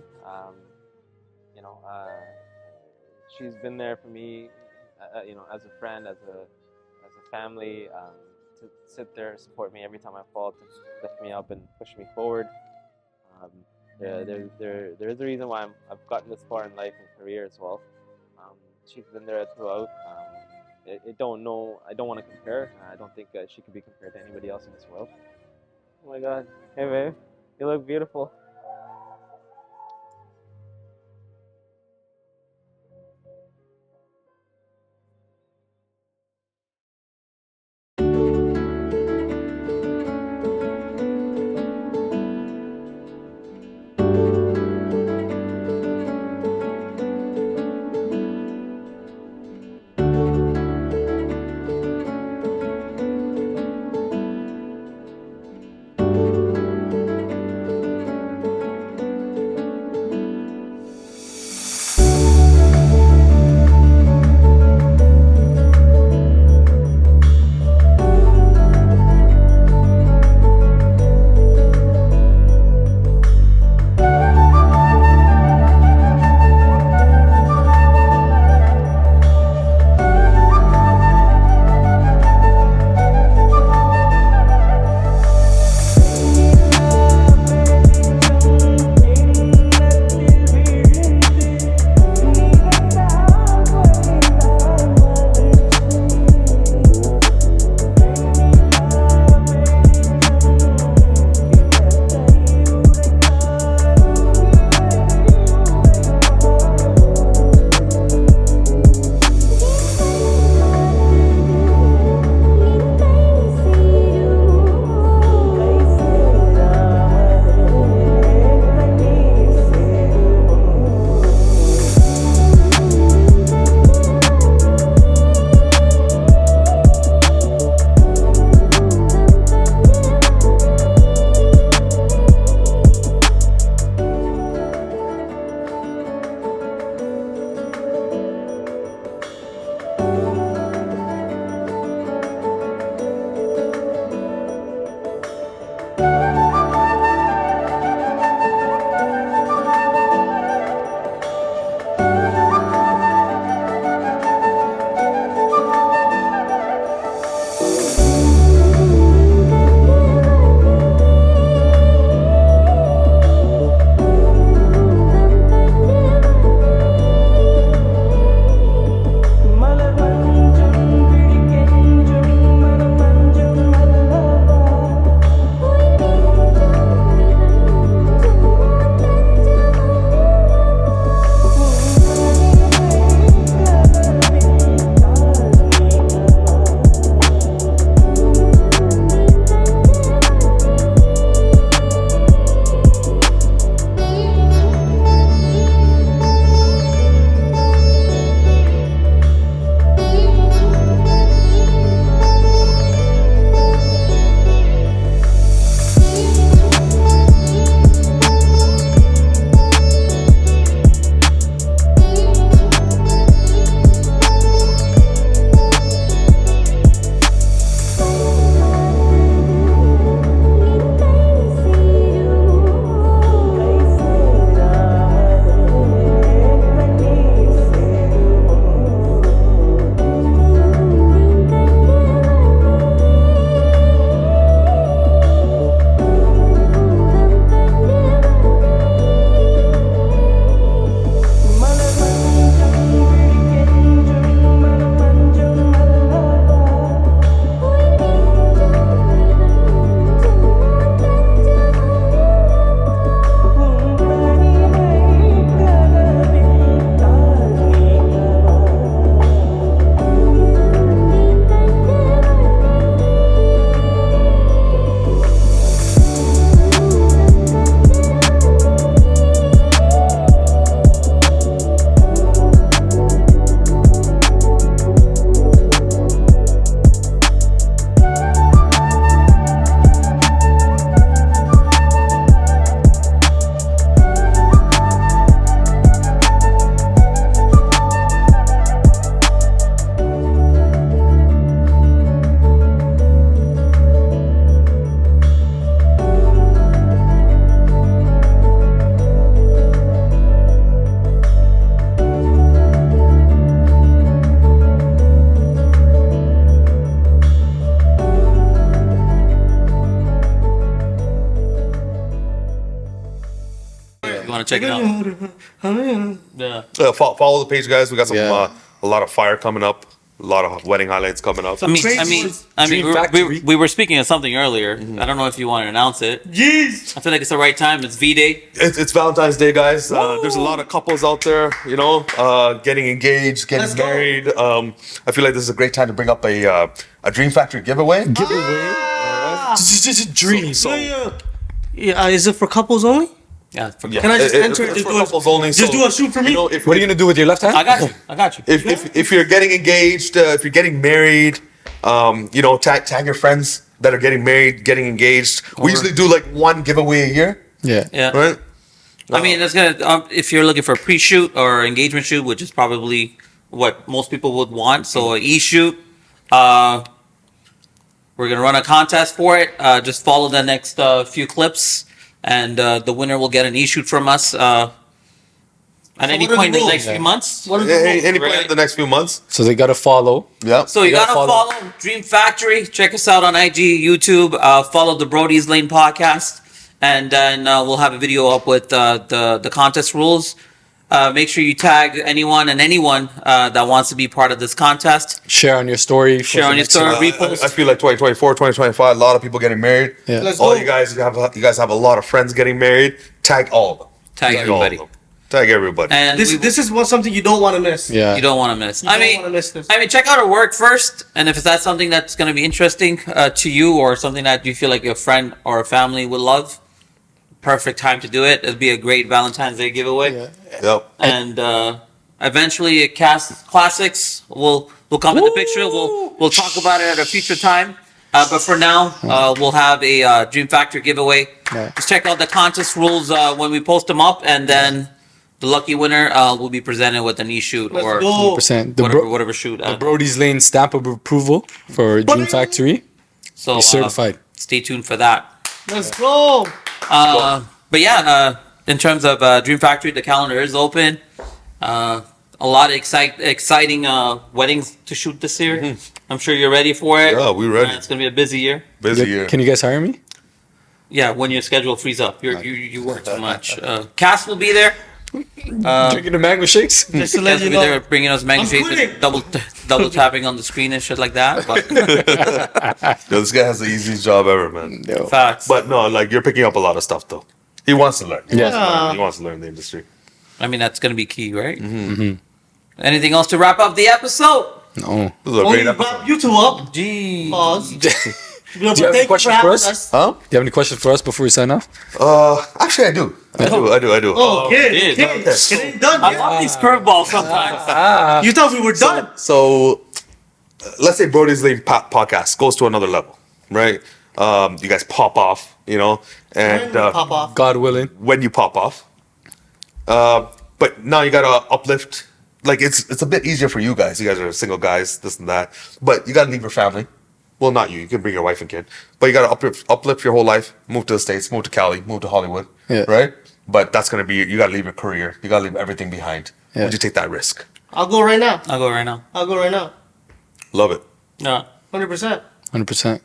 You know, she's been there for me. You know, as a friend, as a family, to sit there and support me every time I fall, to lift me up and push me forward. There is a reason why I've gotten this far in life and career as well. She's been there throughout. I don't want to compare. I don't think she could be compared to anybody else in this world. Oh my God. Hey babe, you look beautiful. check it out. Yeah. Follow the page, guys. We got some Yeah. a lot of fire coming up. A lot of wedding highlights coming up. I mean, Dream Factory. we were speaking of something earlier. I don't know if you want to announce it. Jeez. I feel like it's the right time. It's V-Day. It's Valentine's Day, guys. There's a lot of couples out there, you know, getting engaged, getting Let's go. married. I feel like this is a great time to bring up a Dream Factory giveaway. Dreams. Yeah, is it for couples only? Yeah. For, Can I just enter It's and for do couples only. just do a shoot for me? You know, if, What are you gonna do with your left hand? I got you. I got you. if you're getting engaged, if you're getting married, you know, tag your friends that are getting married, getting engaged. We usually do like one giveaway a year, Yeah. Yeah. right? I mean, it's gonna. If you're looking for a pre-shoot or engagement shoot, which is probably what most people would want, so a e-shoot. We're gonna run a contest for it. Just follow the next few clips, and the winner will get an e-shoot from us. At any what are point the in the rules? next few months. What are the rules? Any point Right. in the next few months. So they gotta follow. Yeah. So you You gotta gotta follow Dream Factory. Check us out on IG, YouTube. Follow the Brodies Lane podcast, and then we'll have a video up with the contest rules. Make sure you tag anyone that wants to be part of this contest. Share on your story. Share on your story. Repost. I feel like 2024, 2025, a lot of people getting married. Yeah. Let's All go. you guys have a lot of friends getting married. Tag all of them. Tag all of everybody. them. Tag everybody. And This is something you don't want to miss. Yeah. you don't want to miss. You I don't mean, wanna miss this. check out our work first, and if that's something that's going to be interesting to you, or something that you feel like your friend or a family would love, perfect time to do it. It'll be a great Valentine's Day giveaway. Yeah. Yep. And eventually, Cass Classics will come in the picture. We'll talk about it at a future time. But for now, we'll have a Dream Factory giveaway. Yeah. Just check out the contest rules when we post them up, and then the lucky winner will be presented with an e-shoot Let's or go. Percent. The whatever shoot. Brody's Lane stamp of approval for Dream Factory. So He's certified. stay tuned for that. Let's go. But yeah, in terms of Dream Factory, the calendar is open. A lot of exciting weddings to shoot this year. I'm sure you're ready for it. Yeah, we're ready. It's gonna be a busy year. Busy year. Can you guys hire me? Yeah, when your schedule frees up, you work too much. Cass will be there. Drinking the mango shakes? Just to Cass let will you be there know. bringing us mango I'm shakes quitting. and double tapping on the screen and shit like that. But Yo, this guy has the easiest job ever, man. No. facts. But no, like you're picking up a lot of stuff though. He wants to learn. Yeah. He wants to learn the industry. I mean, that's gonna be key, right? Mm-hmm. Anything else to wrap up the episode? No. This is a Only great episode. wrap you two up. Gee. Pause. Do you have any questions for us? Huh? Do you have any questions for us before we sign off? Actually, I do. I do. Oh, okay. dude. Okay. It ain't done I yet. love these curveballs sometimes. You thought we were done. So, let's say Brody's Lane podcast goes to another level, right? You guys pop off, you know, and Pop off. God willing. when you pop off, but now you gotta uplift. Like it's a bit easier for you guys. You guys are single guys, this and that. But you gotta leave your family. Well, not you. You can bring your wife and kid. But you gotta uplift your whole life. Move to the States. Move to Cali. Move to Hollywood. Yeah. Right. But that's gonna be. You gotta leave your career. You gotta leave everything behind. Yeah. Would you take that risk? I'll go right now. I'll go right now. I'll go right now. Love it. No. 100%. 100%.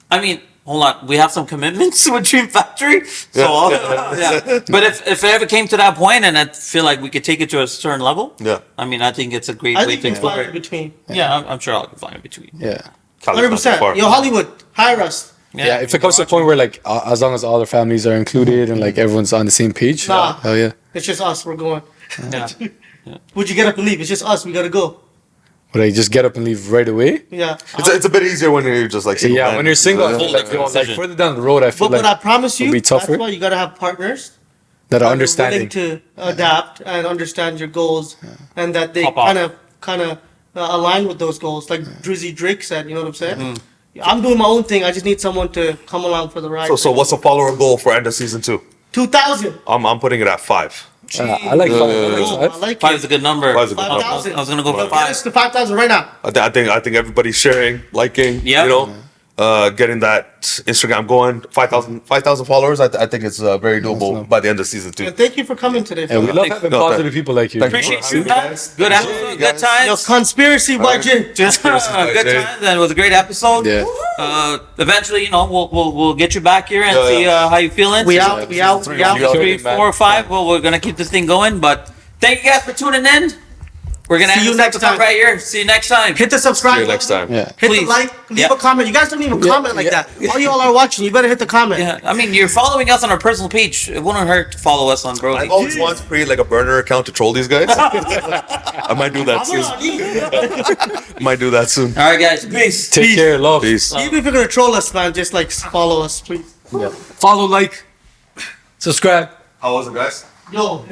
I mean, hold on. We have some commitments with Dream Factory. So, yeah. But if it ever came to that point and I feel like we could take it to a certain level, Yeah. I mean, I think it's a great I way think to we can fly in explore it. between. Yeah, I'm sure I'll find in between. Yeah. Cali's not that far. 100%. Yo, Hollywood, hire us. Yeah, if it comes to a point where like as long as all the families are included and like everyone's on the same page, Nah. hell yeah. It's just us. We're going. Yeah. Would you get up and leave? It's just us. We gotta go. Would I just get up and leave right away? Yeah. It's a bit easier when you're just like single Yeah, man. when you're single, I Yeah. feel like, Different like decision. further down the road, I feel But like I promise you, it'll be that's tougher. why you gotta have partners that are willing understanding. to adapt and understand your goals, and that they Pop off. kind of align with those goals. Like Drizzy Drake said, you know what I'm saying? I'm doing my own thing. I just need someone to come along for the ride. So what's the follower goal for end of season 2? 2,000. I'm putting it at 5. I like five. Oh, I like Five it. is a good number. Five is a good number. 5,000. I was gonna go for Yo, get five. us to 5,000 right now. I think everybody's sharing, liking, Yeah. you know, getting that Instagram going. 5,000 followers. I think it's very doable by the end of season 2. And thank you for coming today. And we love having No, positive people like you. thank you. Appreciate for you, having me, man. guys. Good Appreciate episode, you good guys. Yo, times. conspiracy budget. Good times, and it was a great episode. Yeah. Eventually, we'll get you back here and Yeah, see how you feeling. We out. We out. We out. 3, 4, 5. Well, we're gonna keep this thing going. But thank you guys for tuning in. We're gonna See end you this next episode time. right here. See you next time. Hit the subscribe. See you next time. Yeah. Hit Please. the like. Leave Yeah. a comment. You guys don't even comment like that. All y'all are watching. You better hit the comment. Yeah, I mean, you're following us on our personal page. It wouldn't hurt to follow us on Brodies. I've always wanted to create like a burner account to troll these guys. I might do that soon. Might do that soon. All right, guys. Peace. Take care. Love. Peace. Even if you're gonna troll us, man, just like follow us, please. Follow, like, subscribe. How was it, guys? Yo.